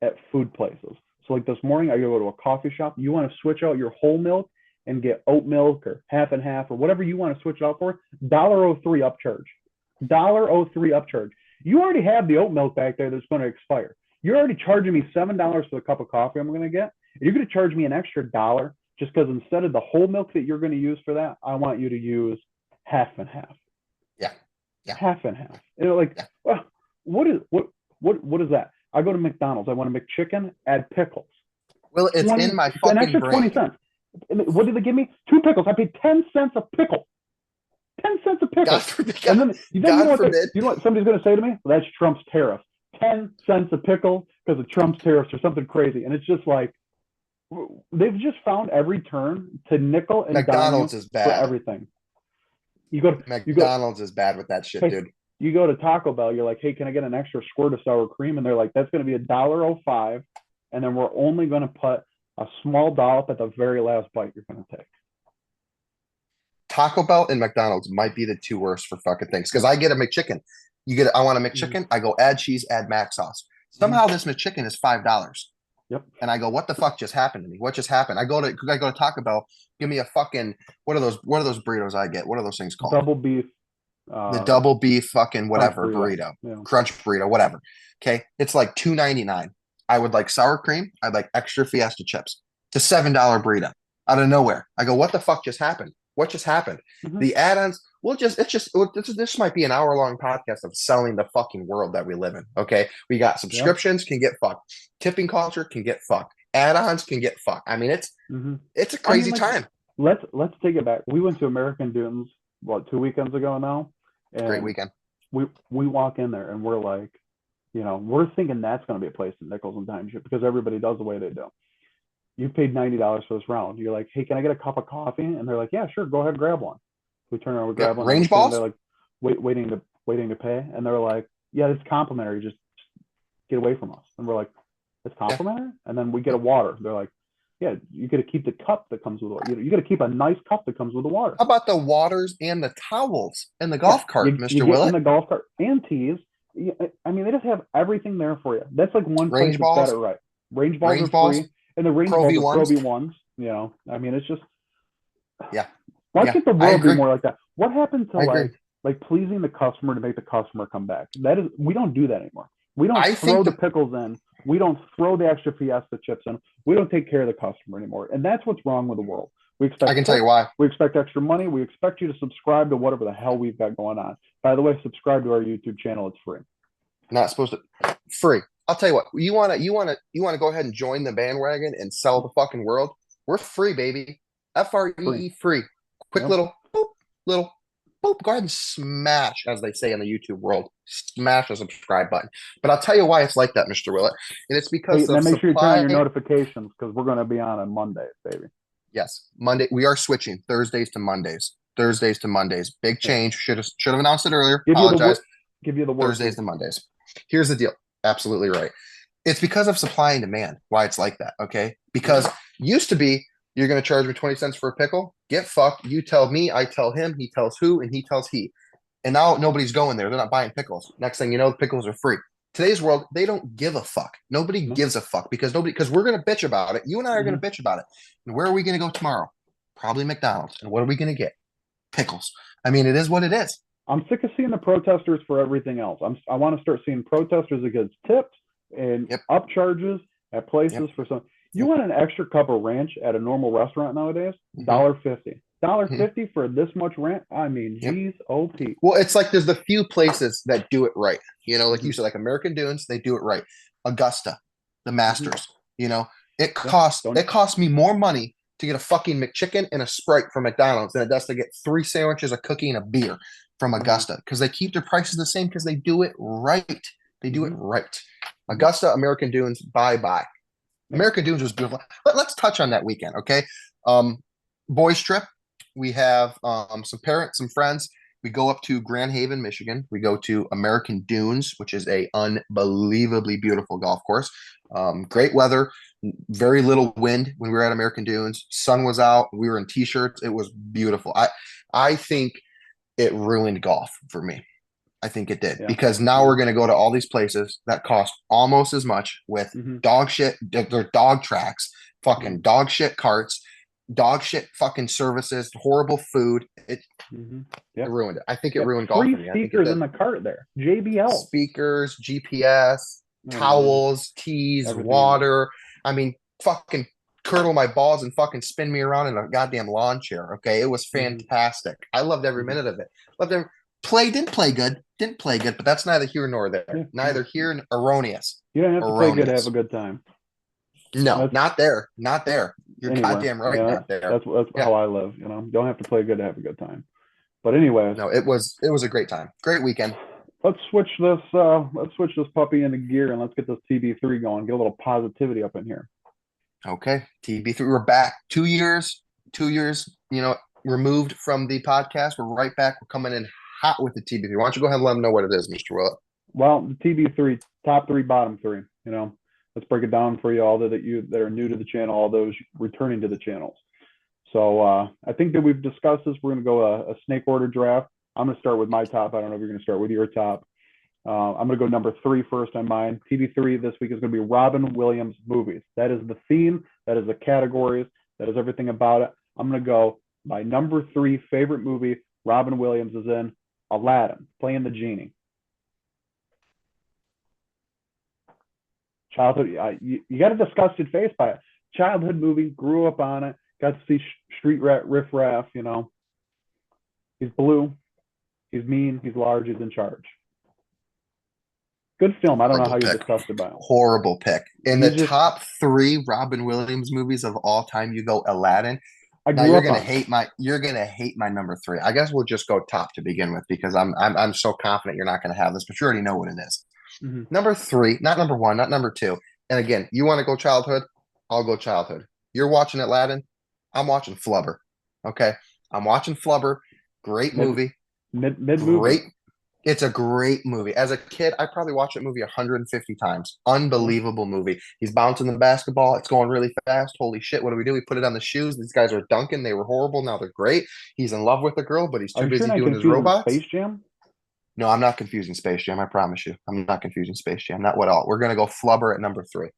Speaker 3: at food places. So like this morning, I go to a coffee shop. You want to switch out your whole milk and get oat milk or half and half or whatever you want to switch it out for. $1.03 upcharge. $1.03 upcharge. You already have the oat milk back there that's going to expire. You're already charging me $7 for the cup of coffee I'm going to get. And you're going to charge me an extra $1 just because instead of the whole milk that you're going to use for that, I want you to use half and half.
Speaker 4: Yeah.
Speaker 3: Half and half. Well, what is that? I go to McDonald's. I want a McChicken, add pickles.
Speaker 4: Well, it's in my fucking
Speaker 3: an extra
Speaker 4: brain.
Speaker 3: 20 cents. What did they give me? 2 pickles. I paid 10 cents a pickle. 10 cents a pickle.
Speaker 4: God forbid.
Speaker 3: And then, you know what somebody's going to say to me? Well, that's Trump's tariff. 10 cents a pickle because of Trump's tariffs or something crazy. And it's just like, they've just found every turn to nickel and
Speaker 4: McDonald's
Speaker 3: dime
Speaker 4: is bad
Speaker 3: for everything.
Speaker 4: McDonald's is bad with that shit, dude.
Speaker 3: You go to Taco Bell, you're like, hey, can I get an extra squirt of sour cream? And they're like, that's going to be $1.05. And then we're only going to put a small dollop at the very last bite you're going to take.
Speaker 4: Taco Bell and McDonald's might be the two worst for fucking things. Because I get a McChicken. I want a McChicken. I go add cheese, add mac sauce. Somehow this McChicken is $5.
Speaker 3: Yep.
Speaker 4: And I go, what the fuck just happened to me? What just happened? I go to Taco Bell. Give me a fucking what are those burritos I get? What are those things called?
Speaker 3: Double beef.
Speaker 4: The double beef fucking whatever burrito.
Speaker 3: Yeah.
Speaker 4: Crunch burrito, whatever. Okay. It's like $2.99. I would like sour cream. I'd like extra Fiesta chips. It's a $7 burrito out of nowhere. I go, what the fuck just happened? What just happened? The add-ons, this might be an hour-long podcast of selling the fucking world that we live in. Okay. We got subscriptions can get fucked. Tipping culture can get fucked. Add-ons can get fucked. I mean, it's a crazy time.
Speaker 3: Let's take it back. We went to American Dunes, 2 weekends ago now? And
Speaker 4: great weekend.
Speaker 3: We walk in there and we're like, we're thinking that's going to be a place in nickels and dimes because everybody does the way they do. You paid $90 for this round. You're like, hey, can I get a cup of coffee? And they're like, yeah, sure, go ahead, grab one. We turn around, we grab one.
Speaker 4: Range balls?
Speaker 3: They're like, waiting to pay. And they're like, yeah, it's complimentary. Just get away from us. And we're like, it's complimentary? Yeah. And then we get a water. They're like, yeah, you got to keep the cup that comes with it. You got to keep a nice cup that comes with the water.
Speaker 4: How about the waters and the towels in the golf cart, Mr. Willett?
Speaker 3: In the golf cart and tees. I mean, they just have everything there for you. That's like one place that's better, right? Range balls are free. And the range balls are Pro V1s. I mean, it's just.
Speaker 4: Yeah.
Speaker 3: Why can't the world be more like that? What happened to like pleasing the customer to make the customer come back? We don't do that anymore. We don't throw the pickles in. We don't throw the extra Fiesta chips in. We don't take care of the customer anymore. And that's what's wrong with the world.
Speaker 4: I can tell you why.
Speaker 3: We expect extra money. We expect you to subscribe to whatever the hell we've got going on. By the way, subscribe to our YouTube channel. It's free.
Speaker 4: Not supposed to. Free. I'll tell you what. You want to go ahead and join the bandwagon and sell the fucking world? We're free, baby. FREE free. Quick little boop. Go ahead and smash, as they say in the YouTube world, smash the subscribe button. But I'll tell you why it's like that, Mr. Willett. And it's because
Speaker 3: then make sure you turn on your notifications because we're going to be on Mondays, baby.
Speaker 4: Yes, Monday. We are switching Thursdays to Mondays. Big change. Should have announced it earlier. Apologize.
Speaker 3: Give you the word.
Speaker 4: Thursdays to Mondays. Here's the deal. Absolutely right. It's because of supply and demand why it's like that. Okay. Because used to be, you're going to charge me 20 cents for a pickle. Get fucked. You tell me, I tell him, he tells who, and he tells he. And now nobody's going there. They're not buying pickles. Next thing you know, the pickles are free. Today's world, they don't give a fuck. Nobody gives a fuck because we're going to bitch about it. You and I are going to bitch about it. And where are we going to go tomorrow? Probably McDonald's. And what are we going to get? Pickles. I mean, it is what it is.
Speaker 3: I'm sick of seeing the protesters for everything else. I want to start seeing protesters against tips and upcharges at places for some. You want an extra cup of ranch at a normal restaurant nowadays? $1.50. $1.50 for this much rent. I mean,
Speaker 4: Yep.
Speaker 3: geez, OP.
Speaker 4: Well, it's like there's the few places that do it right. Like you
Speaker 3: Mhm.
Speaker 4: said, like American Dunes, they do it right. Augusta, the
Speaker 3: Mhm.
Speaker 4: Masters, it
Speaker 3: Yeah.
Speaker 4: costs me more money to get a fucking McChicken and a Sprite from McDonald's than it does to get 3 sandwiches, a cookie, and a beer from
Speaker 3: Mhm.
Speaker 4: Augusta because they keep their prices the same because they do it right. They do it
Speaker 3: Mhm.
Speaker 4: right.
Speaker 3: Mhm.
Speaker 4: Augusta, American Dunes, bye bye.
Speaker 3: Yep.
Speaker 4: American Dunes was beautiful. Let's touch on that weekend, okay? Um, boys trip. We have some parents, some friends. We go up to Grand Haven, Michigan. We go to American Dunes, which is a unbelievably beautiful golf course. Great weather, very little wind when we were at American Dunes. Sun was out. We were in t-shirts. It was beautiful. I think it ruined golf for me. I think it did
Speaker 3: Yeah.
Speaker 4: because now
Speaker 3: Yeah.
Speaker 4: we're going to go to all these places that cost almost as much with
Speaker 3: Mhm.
Speaker 4: dog shit. They're dog tracks, fucking
Speaker 3: Mhm.
Speaker 4: dog shit carts, dog shit fucking services, horrible food.
Speaker 3: Mhm.
Speaker 4: It
Speaker 3: Yep.
Speaker 4: ruined it. I think it
Speaker 3: Yep.
Speaker 4: ruined golf
Speaker 3: Free
Speaker 4: for me. I think it
Speaker 3: speakers
Speaker 4: did.
Speaker 3: in the cart there. JBL.
Speaker 4: Speakers, GPS,
Speaker 3: Oh man, just
Speaker 4: towels, teas,
Speaker 3: everything else.
Speaker 4: water. I mean, fucking curdle my balls and fucking spin me around in a goddamn lawn chair. Okay, it was
Speaker 3: Mhm.
Speaker 4: fantastic. I loved every
Speaker 3: Mhm.
Speaker 4: minute of it. Loved every didn't play good, but that's neither here nor there.
Speaker 3: Yeah. Yeah.
Speaker 4: Neither here nor erroneous.
Speaker 3: You don't have to play good to have a
Speaker 4: Erroneous.
Speaker 3: good time.
Speaker 4: No,
Speaker 3: That's
Speaker 4: not there. Not there. You're
Speaker 3: anyway.
Speaker 4: goddamn right,
Speaker 3: Yeah,
Speaker 4: not there.
Speaker 3: that's
Speaker 4: Yeah.
Speaker 3: how I live. You don't have to play good to have a good time. But anyways,
Speaker 4: No, it was a great time. Great weekend.
Speaker 3: let's switch this puppy into gear and let's get this TB3 going. Get a little positivity up in here.
Speaker 4: Okay. TB3. We're back 2 years, 2 years, removed from the podcast. We're right back. We're coming in hot with the TB3. Why don't you go ahead and let them know what it is, Mr. Willett?
Speaker 3: Well, the TB3, top three, bottom three. Let's break it down for you all that are new to the channel, all those returning to the channels. So I think that we've discussed this. We're going to go a snake order draft. I'm going to start with my top. I don't know if you're going to start with your top. I'm going to go number 3 first on mine. TB3 this week is going to be Robin Williams movies. That is the theme. That is the categories. That is everything about it. I'm going to go my number 3 favorite movie. Robin Williams is in Aladdin, playing the genie. Childhood. You got a disgusted face by it. Childhood movie. Grew up on it. Got to see Street Rat Riff Raff. He's blue. He's mean. He's large. He's in charge. Good film. I don't know how
Speaker 4: Horrible
Speaker 3: you're
Speaker 4: pick.
Speaker 3: disgusted by him.
Speaker 4: Horrible pick. In the
Speaker 3: He's just.
Speaker 4: top 3 Robin Williams movies of all time, you go Aladdin.
Speaker 3: I
Speaker 4: Now
Speaker 3: grew up on it.
Speaker 4: you're gonna hate my number 3. I guess we'll just go top to begin with because I'm so confident you're not gonna have this, but you already know what it is.
Speaker 3: Mm-hmm.
Speaker 4: Number 3, not number 1, not number 2. And again, you want to go childhood? I'll go childhood. You're watching Aladdin. I'm watching Flubber. Okay, I'm watching Flubber. Great
Speaker 3: Mid
Speaker 4: movie.
Speaker 3: mid movie.
Speaker 4: Great. It's a great movie. As a kid, I probably watched that movie 150 times.
Speaker 3: Yeah.
Speaker 4: Unbelievable movie. He's bouncing the basketball. It's going really fast. Holy shit. What do? We put it on the shoes. These guys are dunking. They were horrible. Now they're great. He's in love with the girl, but he's
Speaker 3: Are
Speaker 4: too
Speaker 3: you sure
Speaker 4: busy
Speaker 3: not
Speaker 4: doing his
Speaker 3: confusing
Speaker 4: robots.
Speaker 3: Space Jam?
Speaker 4: No, I'm not confusing Space Jam. I promise you. I'm not confusing Space Jam. Not what all. We're going to go Flubber at number 3.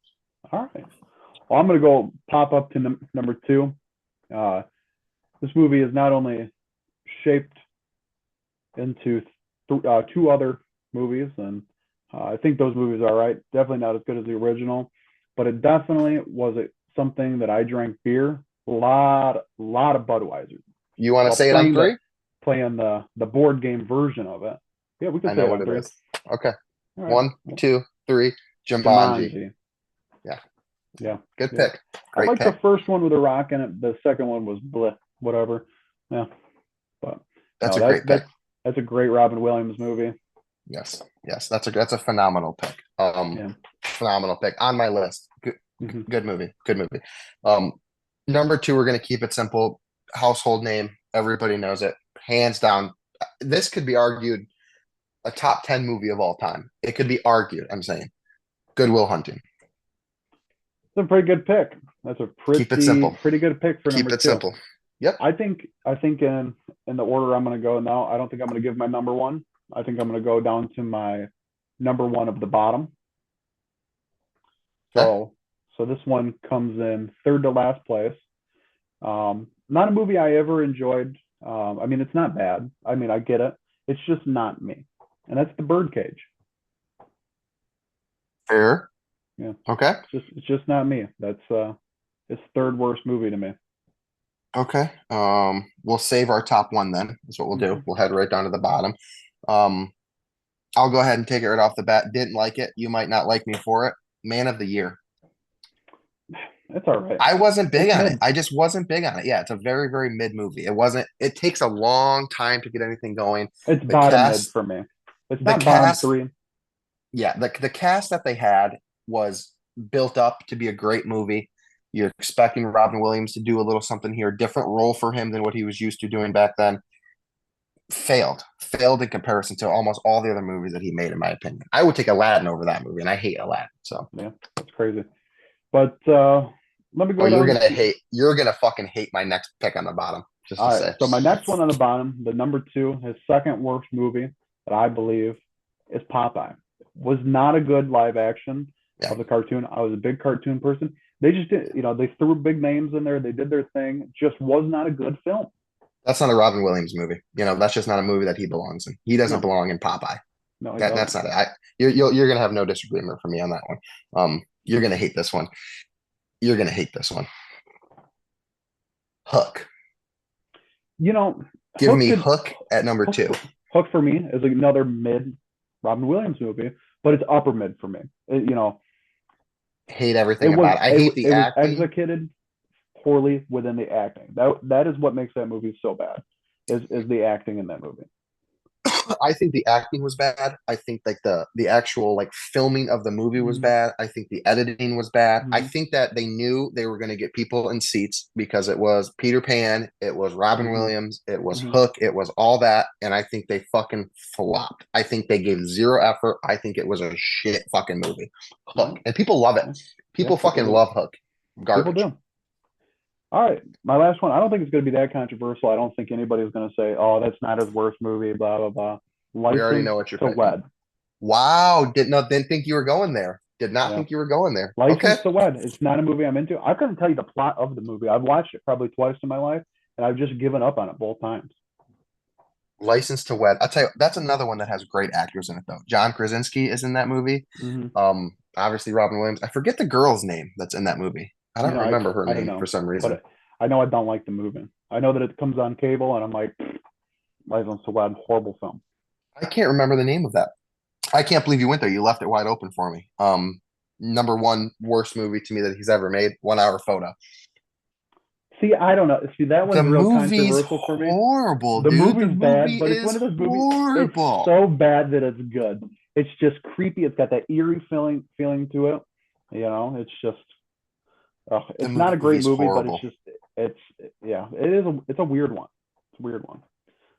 Speaker 3: All right. Well, I'm going to go pop up to number 2. This movie is not only shaped into 2 other movies, and I think those movies are all right. Definitely not as good as the original, but it definitely was something that I drank beer, a lot of Budweiser
Speaker 4: You want to
Speaker 3: while
Speaker 4: say it on 3?
Speaker 3: playing the board game version of it. Yeah, we could
Speaker 4: I
Speaker 3: say
Speaker 4: know
Speaker 3: it
Speaker 4: what
Speaker 3: on
Speaker 4: it
Speaker 3: 3.
Speaker 4: is. Okay.
Speaker 3: All right.
Speaker 4: 1, 2, 3. Jumanji.
Speaker 3: Jumanji.
Speaker 4: Yeah.
Speaker 3: Yeah.
Speaker 4: Good
Speaker 3: Yeah.
Speaker 4: pick.
Speaker 3: I
Speaker 4: Great
Speaker 3: like
Speaker 4: pick.
Speaker 3: the first one with The Rock in it. The second one was bleh, whatever. Yeah. But
Speaker 4: That's
Speaker 3: no,
Speaker 4: a great pick.
Speaker 3: that's a great Robin Williams movie.
Speaker 4: Yes. That's a phenomenal pick.
Speaker 3: Yeah.
Speaker 4: Phenomenal pick on my list. Good,
Speaker 3: Mm-hmm.
Speaker 4: good movie. Good movie. Number 2, we're gonna keep it simple. Household name. Everybody knows it. Hands down. This could be argued a top 10 movie of all time. It could be argued. I'm saying. Good Will Hunting.
Speaker 3: It's a pretty good pick. That's a
Speaker 4: Keep it simple.
Speaker 3: pretty good pick for
Speaker 4: Keep
Speaker 3: number
Speaker 4: it
Speaker 3: 2.
Speaker 4: simple. Yep.
Speaker 3: I think in the order I'm going to go now, I don't think I'm going to give my number 1. I think I'm going to go down to my number 1 of the bottom. So this one comes in third to last place. Not a movie I ever enjoyed. I mean, it's not bad. I mean, I get it. It's just not me. And that's The Birdcage.
Speaker 4: Fair.
Speaker 3: Yeah.
Speaker 4: Okay.
Speaker 3: It's just not me. That's it's third worst movie to me.
Speaker 4: Okay. We'll save our top one then. That's what we'll do.
Speaker 3: Mhm.
Speaker 4: We'll head right down to the bottom. Um, I'll go ahead and take it right off the bat. Didn't like it. You might not like me for it. Man of the Year.
Speaker 3: It's all right.
Speaker 4: I wasn't big
Speaker 3: It's
Speaker 4: on it.
Speaker 3: mid.
Speaker 4: I just wasn't big on it. Yeah, it's a very, very mid movie. It wasn't, it takes a long time to get anything going.
Speaker 3: It's
Speaker 4: The
Speaker 3: bottom mid
Speaker 4: cast,
Speaker 3: for me. It's
Speaker 4: the
Speaker 3: not bottom
Speaker 4: cast,
Speaker 3: three.
Speaker 4: yeah, the cast that they had was built up to be a great movie. You're expecting Robin Williams to do a little something here, different role for him than what he was used to doing back then. Failed in comparison to almost all the other movies that he made, in my opinion. I would take Aladdin over that movie, and I hate Aladdin. So,
Speaker 3: Yeah, that's crazy. But let me
Speaker 4: oh,
Speaker 3: go down.
Speaker 4: you're gonna fucking hate my next pick on the bottom, just to
Speaker 3: All right.
Speaker 4: say.
Speaker 3: So my next one on the bottom, the number two, his second worst movie that I believe is Popeye. Was not a good live action
Speaker 4: Yeah,
Speaker 3: of the cartoon. I was a big cartoon person. They just did, they threw big names in there. They did their thing. Just was not a good film.
Speaker 4: that's not a Robin Williams movie. That's just not a movie that he belongs in. He doesn't
Speaker 3: No,
Speaker 4: belong in Popeye.
Speaker 3: no, he
Speaker 4: That's
Speaker 3: doesn't.
Speaker 4: not it. You're gonna have no disagreement from me on that one. You're gonna hate this one. You're gonna hate this one. Hook.
Speaker 3: You know,
Speaker 4: Give
Speaker 3: Hook
Speaker 4: me
Speaker 3: could
Speaker 4: Hook at number
Speaker 3: Hook,
Speaker 4: two.
Speaker 3: Hook for me is another mid Robin Williams movie, but it's upper mid for me.
Speaker 4: Hate
Speaker 3: It
Speaker 4: everything
Speaker 3: was
Speaker 4: about it. I
Speaker 3: it,
Speaker 4: hate the
Speaker 3: it was
Speaker 4: acting.
Speaker 3: executed poorly within the acting. That is what makes that movie so bad. Is the acting in that movie?
Speaker 4: I think the acting was bad. I think like the actual like filming of the movie was
Speaker 3: Mm-hmm.
Speaker 4: bad. I think the editing was bad. I
Speaker 3: Mm-hmm.
Speaker 4: think that they knew they were going to get people in seats because it was Peter Pan, it was Robin
Speaker 3: Mm-hmm.
Speaker 4: Williams, it was
Speaker 3: Mm-hmm.
Speaker 4: Hook, it was all that, and I think they fucking flopped. I think they gave zero effort. I think it was a shit fucking movie. Hook,
Speaker 3: Well,
Speaker 4: and people love it.
Speaker 3: yeah,
Speaker 4: People
Speaker 3: people
Speaker 4: fucking
Speaker 3: do.
Speaker 4: love Hook.
Speaker 3: People
Speaker 4: Garbage.
Speaker 3: do. All right, my last one. I don't think it's going to be that controversial. I don't think anybody's going to say, "Oh, that's not his worst movie." Blah blah blah.
Speaker 4: We already
Speaker 3: License
Speaker 4: know what you're
Speaker 3: to
Speaker 4: picking.
Speaker 3: Wed.
Speaker 4: Wow, didn't think you were going there. Did not
Speaker 3: Yeah.
Speaker 4: think you were going there. Okay.
Speaker 3: License to Wed. It's not a movie I'm into. I couldn't tell you the plot of the movie. I've watched it probably twice in my life, and I've just given up on it both times.
Speaker 4: License to Wed. I'll tell you, that's another one that has great actors in it though. John Krasinski is in that movie.
Speaker 3: Mm-hmm.
Speaker 4: Obviously Robin Williams. I forget the girl's name that's in that movie. I don't
Speaker 3: I
Speaker 4: remember her
Speaker 3: I don't
Speaker 4: name for
Speaker 3: know,
Speaker 4: some reason.
Speaker 3: but I know I don't like the movie. I know that it comes on cable, and I'm like, License to Wed, horrible film.
Speaker 4: I can't remember the name of that. I can't believe you went there. You left it wide open for me. Number one worst movie to me that he's ever made. 1 Hour Photo.
Speaker 3: See, I don't know. See, that
Speaker 4: The
Speaker 3: one's real
Speaker 4: movie's
Speaker 3: controversial for me.
Speaker 4: horrible,
Speaker 3: The
Speaker 4: dude. The
Speaker 3: movie's bad,
Speaker 4: movie
Speaker 3: but it's
Speaker 4: is
Speaker 3: one of those movies. It's
Speaker 4: horrible.
Speaker 3: so bad that it's good. It's just creepy. It's got that eerie feeling to it. It's just.
Speaker 4: The
Speaker 3: It's not a great
Speaker 4: movie's
Speaker 3: movie, but it's
Speaker 4: horrible.
Speaker 3: just. It's yeah. It is. It's a weird one. It's a weird one.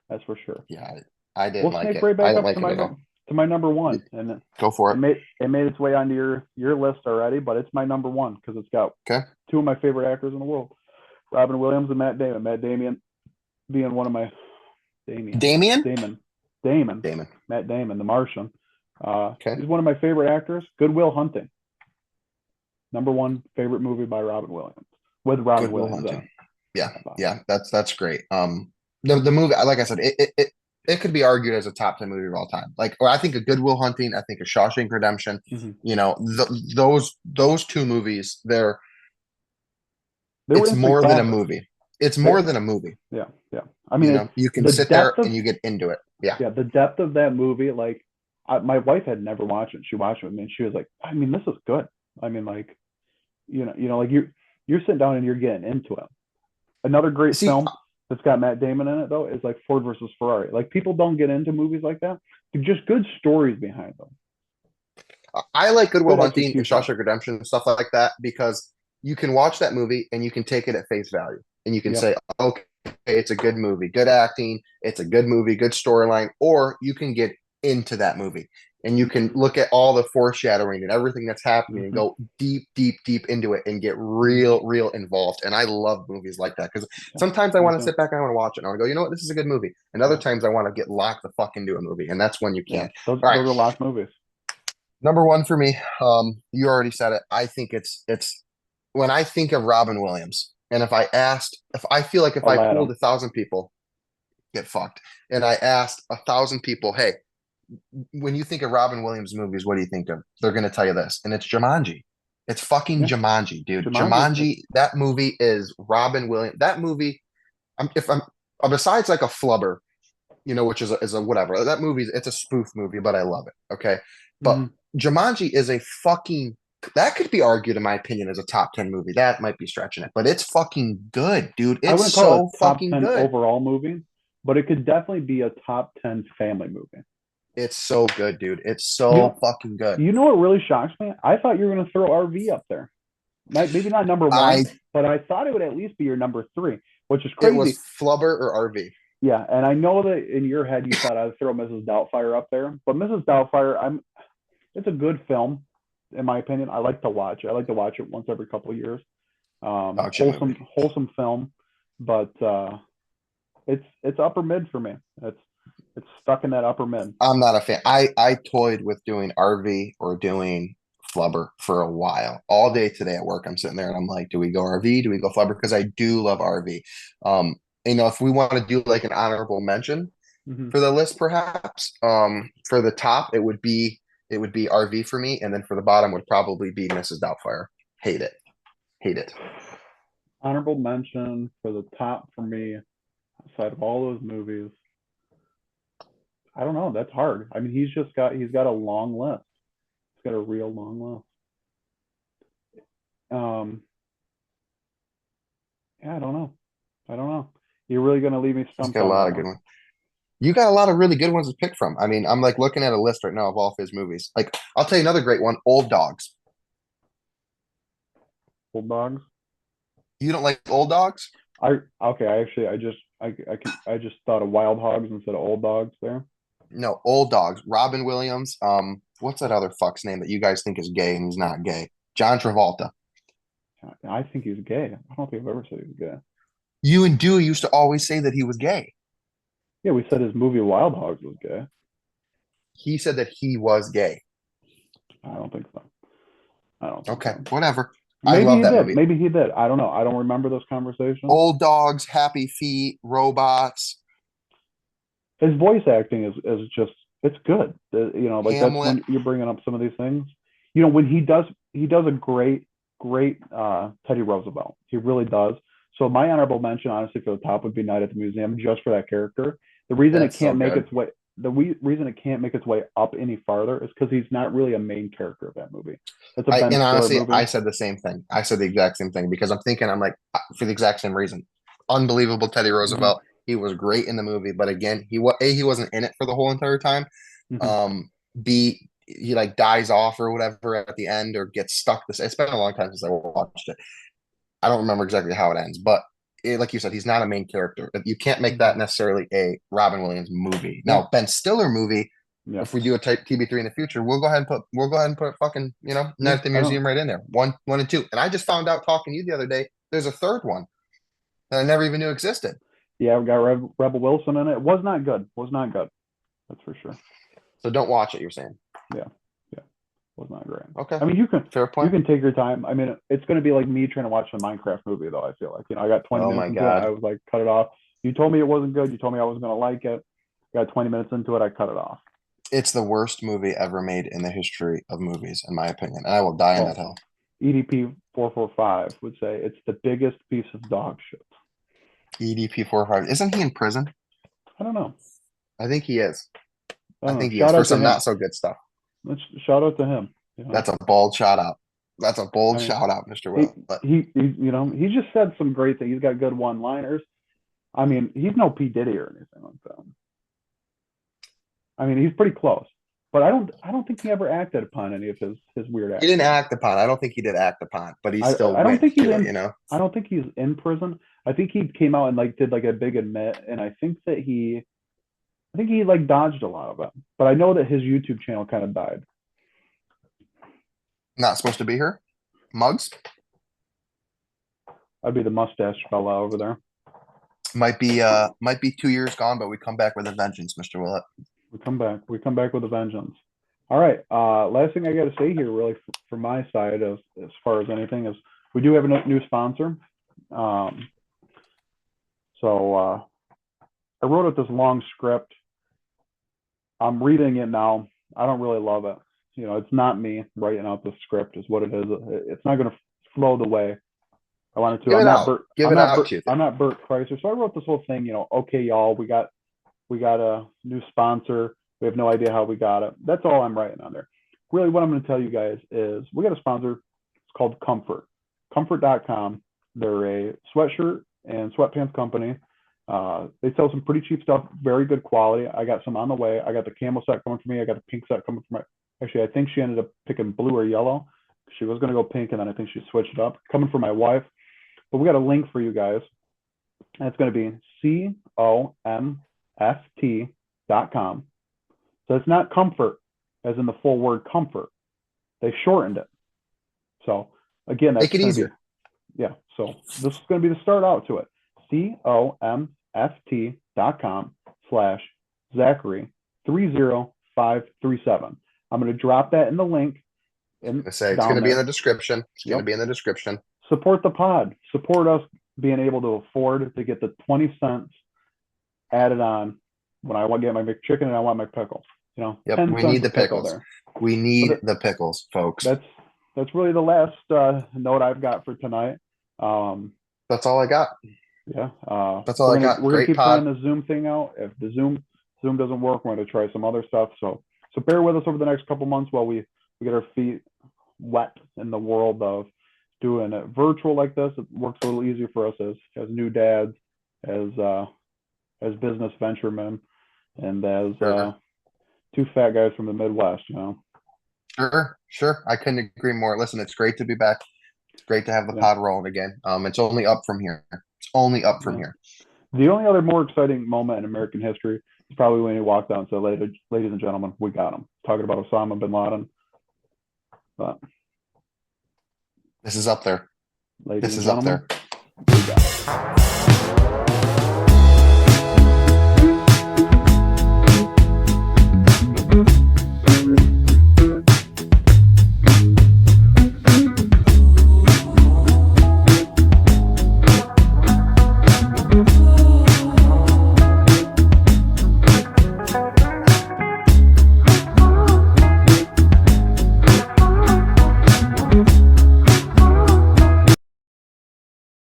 Speaker 3: That's for sure.
Speaker 4: Yeah, I didn't
Speaker 3: We'll
Speaker 4: like
Speaker 3: snake
Speaker 4: it.
Speaker 3: right
Speaker 4: I
Speaker 3: back
Speaker 4: didn't
Speaker 3: up to
Speaker 4: like it
Speaker 3: my
Speaker 4: at all.
Speaker 3: to my number one, and
Speaker 4: Go for it.
Speaker 3: it made its way onto your list already, but it's my number one because it's got
Speaker 4: Okay.
Speaker 3: two of my favorite actors in the world, Robin Williams and Matt Damon. Matt Damon being one of my Damien
Speaker 4: Damien?
Speaker 3: Damon Damon
Speaker 4: Damon.
Speaker 3: Matt Damon, The Martian.
Speaker 4: Okay.
Speaker 3: He's one of my favorite actors. Good Will Hunting, number one favorite movie by Robin Williams with Robin
Speaker 4: Good Will
Speaker 3: Williams in
Speaker 4: Hunting.
Speaker 3: it.
Speaker 4: Yeah,
Speaker 3: How about
Speaker 4: yeah, that's great. The movie, like I said, it could be argued as a top 10 movie of all time. Like, or I think a Good Will Hunting, I think a Shawshank Redemption.
Speaker 3: it. Mm-hmm.
Speaker 4: Those two movies,
Speaker 3: They were
Speaker 4: it's
Speaker 3: instant
Speaker 4: more than a
Speaker 3: classics.
Speaker 4: movie. It's
Speaker 3: They,
Speaker 4: more than a movie.
Speaker 3: yeah, yeah. I mean,
Speaker 4: You can
Speaker 3: the
Speaker 4: sit there
Speaker 3: depth of
Speaker 4: and you get into it. Yeah.
Speaker 3: yeah, the depth of that movie. Like, my wife had never watched it. She watched it with me, and she was like, "I mean, this is good. I mean, like, like you're sitting down and you're getting into it." Another great
Speaker 4: See,
Speaker 3: film that's got Matt Damon in it though is like Ford versus Ferrari. Like people don't get into movies like that. They're just good stories behind them.
Speaker 4: I like Good Will
Speaker 3: Good
Speaker 4: Hunting and
Speaker 3: execution.
Speaker 4: Shawshank Redemption and stuff like that because you can watch that movie and you can take it at face value and you can
Speaker 3: Yep.
Speaker 4: say, okay, it's a good movie, good acting, it's a good movie, good storyline, or you can get into that movie and you can look at all the foreshadowing and everything that's happening and
Speaker 3: Mm-hmm.
Speaker 4: go deep, deep, deep into it and get
Speaker 3: Mm-hmm.
Speaker 4: real, real involved. And I love movies like that because
Speaker 3: Yeah.
Speaker 4: sometimes I
Speaker 3: Me
Speaker 4: want to
Speaker 3: too.
Speaker 4: sit back and I want to watch it and I want to go, you know what, this is a good movie. And other
Speaker 3: Yeah.
Speaker 4: times I want to get locked the fuck into a movie, and that's when you
Speaker 3: Yeah.
Speaker 4: can't.
Speaker 3: Those
Speaker 4: All right.
Speaker 3: are lost movies.
Speaker 4: Number one for me, you already said it. I think it's when I think of Robin Williams, and if I feel like if I polled
Speaker 3: Aladdin.
Speaker 4: 1,000 people, get fucked, and I asked 1,000 people, hey, when you think of Robin Williams movies, what do you think of? They're going to tell you this, and it's Jumanji. It's fucking
Speaker 3: Yeah,
Speaker 4: Jumanji, dude.
Speaker 3: Jumanji.
Speaker 4: Jumanji, that movie is Robin Williams. That movie, if I'm besides like a flubber, which is a whatever. That movie, it's a spoof movie, but I love it. Okay. But
Speaker 3: Mhm.
Speaker 4: Jumanji is a fucking that could be argued, in my opinion, as a top 10 movie. That might be stretching it, but it's fucking good, dude.
Speaker 3: I
Speaker 4: It's
Speaker 3: wouldn't call it
Speaker 4: so
Speaker 3: a top
Speaker 4: fucking
Speaker 3: 10
Speaker 4: good.
Speaker 3: overall movie, but it could definitely be a top 10 family movie.
Speaker 4: It's so good, dude. It's
Speaker 3: You
Speaker 4: so
Speaker 3: know,
Speaker 4: fucking good.
Speaker 3: you know what really shocks me? I thought you were going to throw RV up there. Maybe not number
Speaker 4: I
Speaker 3: one, but I thought it would at least be your number three, which is
Speaker 4: It was
Speaker 3: crazy.
Speaker 4: Flubber or RV.
Speaker 3: Yeah, and I know that in your head you thought I'd throw Mrs. Doubtfire up there, but Mrs. Doubtfire, it's a good film, in my opinion. I like to watch it. I like to watch it once every couple of years.
Speaker 4: Gotcha movie.
Speaker 3: Wholesome film, but it's upper mid for me. It's stuck in that upper mid.
Speaker 4: I'm not a fan. I toyed with doing RV or doing Flubber for a while. All day today at work, I'm sitting there and I'm like, do we go RV? Do we go Flubber? Because I do love RV. If we want to do like an honorable mention
Speaker 3: Mm-hmm.
Speaker 4: for the list, perhaps, for the top, it would be RV for me, and then for the bottom would probably be Mrs. Doubtfire. Hate it. Hate it.
Speaker 3: Honorable mention for the top for me, outside of all those movies. I don't know. That's hard. I mean, he's got a long list. He's got a real long list. Yeah, I don't know. I don't know. You're really gonna leave me
Speaker 4: He's
Speaker 3: stumped
Speaker 4: got a
Speaker 3: on
Speaker 4: lot
Speaker 3: that
Speaker 4: of good
Speaker 3: one.
Speaker 4: ones. You got a lot of really good ones to pick from. I mean, I'm like looking at a list right now of all of his movies. Like, I'll tell you another great one, Old Dogs.
Speaker 3: Old Dogs.
Speaker 4: You don't like Old Dogs?
Speaker 3: I okay. I actually I just thought of Wild Hogs instead of Old Dogs there.
Speaker 4: No, Old Dogs. Robin Williams. What's that other fuck's name that you guys think is gay and he's not gay? John Travolta.
Speaker 3: I think he's gay. I don't think I've ever said he was gay.
Speaker 4: You and Dewey used to always say that he was gay.
Speaker 3: Yeah, we said his movie Wild Hogs was gay.
Speaker 4: He said that he was gay.
Speaker 3: I don't think so. I don't think
Speaker 4: Okay,
Speaker 3: so.
Speaker 4: whatever. I
Speaker 3: Maybe
Speaker 4: love
Speaker 3: he
Speaker 4: that
Speaker 3: did.
Speaker 4: movie.
Speaker 3: Maybe he did. I don't know. I don't remember those conversations.
Speaker 4: Old Dogs, Happy Feet, Robots,
Speaker 3: His voice acting is just it's good. Like that's
Speaker 4: Hamlet.
Speaker 3: when you're bringing up some of these things. When he does a great Teddy Roosevelt. He really does. So my honorable mention, honestly, for the top would be Night at the Museum, just for that character. The reason it
Speaker 4: That's so
Speaker 3: can't make
Speaker 4: good.
Speaker 3: its way, reason it can't make its way up any farther is because he's not really a main character of that movie. It's a Ben
Speaker 4: And
Speaker 3: Stiller
Speaker 4: honestly,
Speaker 3: movie.
Speaker 4: I said the same thing. I said the exact same thing because I'm like, for the exact same reason. Unbelievable Teddy
Speaker 3: Hmm.
Speaker 4: Roosevelt. He was great in the movie, but again, he wasn't in it for the whole entire time.
Speaker 3: Hmm.
Speaker 4: B, he like dies off or whatever at the end or gets stuck. It's been a long time since I watched it. I don't remember exactly how it ends, but like you said, he's not a main character. You can't make
Speaker 3: Hmm.
Speaker 4: that necessarily a Robin Williams movie.
Speaker 3: Yeah.
Speaker 4: Now, Ben Stiller movie,
Speaker 3: Yeah.
Speaker 4: if we do a type TB3 in the future, we'll go ahead and put fucking, Night
Speaker 3: Yeah.
Speaker 4: at the
Speaker 3: I don't.
Speaker 4: Museum right in there. One and two. And I just found out talking to you the other day, there's a third one that I never even knew existed.
Speaker 3: Yeah, we got Rebel Wilson in it. It was not good. Was not good. That's for sure.
Speaker 4: So don't watch it, you're saying.
Speaker 3: Yeah. Yeah. Was not great.
Speaker 4: Okay.
Speaker 3: I mean, you
Speaker 4: Fair point.
Speaker 3: can take your time. I mean, it's going to be like me trying to watch the Minecraft movie, though. I feel like I got 20
Speaker 4: Oh
Speaker 3: minutes
Speaker 4: my
Speaker 3: into it. I
Speaker 4: God.
Speaker 3: was like, cut it off. You told me it wasn't good. You told me I was going to like it. Got 20 minutes into it. I cut it off.
Speaker 4: It's the worst movie ever made in the history of movies, in my opinion. And I will die in that
Speaker 3: Well,
Speaker 4: hell.
Speaker 3: EDP 445 would say it's the biggest piece of dog shit.
Speaker 4: EDP 45. Isn't he in prison?
Speaker 3: I don't know.
Speaker 4: I think he is.
Speaker 3: I
Speaker 4: I
Speaker 3: don't know.
Speaker 4: think he is
Speaker 3: Shout
Speaker 4: for
Speaker 3: out to
Speaker 4: some
Speaker 3: him.
Speaker 4: not so good stuff.
Speaker 3: Let's shout out to him.
Speaker 4: That's a bold shout out. That's a bold
Speaker 3: I mean,
Speaker 4: shout out, Mr.
Speaker 3: he,
Speaker 4: Will. But
Speaker 3: he just said some great things. He's got good one-liners. I mean, he's no P Diddy or anything like that. I mean, he's pretty close, but I don't think he ever acted upon any of his weird
Speaker 4: he
Speaker 3: acts.
Speaker 4: didn't act upon. I don't think he did act upon, but he
Speaker 3: I
Speaker 4: still
Speaker 3: I don't
Speaker 4: went
Speaker 3: think he's
Speaker 4: to
Speaker 3: in.
Speaker 4: it.
Speaker 3: I don't think he's in prison. I think he came out and like did like a big admit, and I think he like dodged a lot of it. But I know that his YouTube channel kind of died.
Speaker 4: Not supposed to be here. Mugs
Speaker 3: I'd be the mustache fella over there.
Speaker 4: might be 2 years gone, but we come back with a vengeance, Mr. Willett.
Speaker 3: We come back. We come back with a vengeance. All right. Last thing I got to say here, really, from my side, as far as anything, is we do have a new sponsor. So I wrote out this long script. I'm reading it now. I don't really love it. it's not me writing out the script is what it is. It's not going to flow the way I wanted to.
Speaker 4: Give
Speaker 3: I'm
Speaker 4: it
Speaker 3: not
Speaker 4: out.
Speaker 3: Bert.
Speaker 4: Give
Speaker 3: I'm
Speaker 4: it
Speaker 3: not
Speaker 4: out,
Speaker 3: Bert.
Speaker 4: Keith.
Speaker 3: I'm not Bert Kreischer. So I wrote this whole thing. Okay, y'all, we got a new sponsor. We have no idea how we got it. That's all I'm writing on there. Really, what I'm going to tell you guys is we got a sponsor. It's called Comfort. Comfort.com. They're a sweatshirt and sweatpants company. They sell some pretty cheap stuff, very good quality. I got some on the way. I got the camel set coming for me. I got the pink set coming for my. Actually, I think she ended up picking blue or yellow. She was going to go pink, and then I think she switched it up. Coming for my wife. But we got a link for you guys. And it's going to be comft.com. So it's not comfort as in the full word comfort. They shortened it. So again, that's
Speaker 4: Make it
Speaker 3: going to
Speaker 4: easier.
Speaker 3: be, yeah. So this is going to be the start out to it. comft.com/Zachary30537. I'm going to drop that in the link.
Speaker 4: It's going to be in the description. It's going to be in the description.
Speaker 3: Support the pod. Support us being able to afford to get the 20 cents added on when I want to get my McChicken and I want my pickle.
Speaker 4: Yep,
Speaker 3: 10
Speaker 4: we
Speaker 3: cents
Speaker 4: need the
Speaker 3: a pickle
Speaker 4: pickles.
Speaker 3: there.
Speaker 4: We need the pickles, folks.
Speaker 3: That's really the last note I've got for tonight.
Speaker 4: That's all I got.
Speaker 3: Yeah.
Speaker 4: That's all I got.
Speaker 3: We're gonna
Speaker 4: Great
Speaker 3: keep
Speaker 4: pod.
Speaker 3: trying the Zoom thing out. If the Zoom doesn't work, we're gonna try some other stuff. So bear with us over the next couple months while we get our feet wet in the world of doing it virtual like this. It works a little easier for us as new dads, as business venturemen, and as two fat guys from the Midwest.
Speaker 4: Sure. I couldn't agree more. Listen, it's great to be back. It's great to have the pod rolling again. It's only up from here. It's only up from here.
Speaker 3: The only other more exciting moment in American history is probably when he walked out and said, ladies and gentlemen, we got him. Talking about Osama bin Laden. But
Speaker 4: this is up there.
Speaker 3: Ladies and gentlemen, we got it.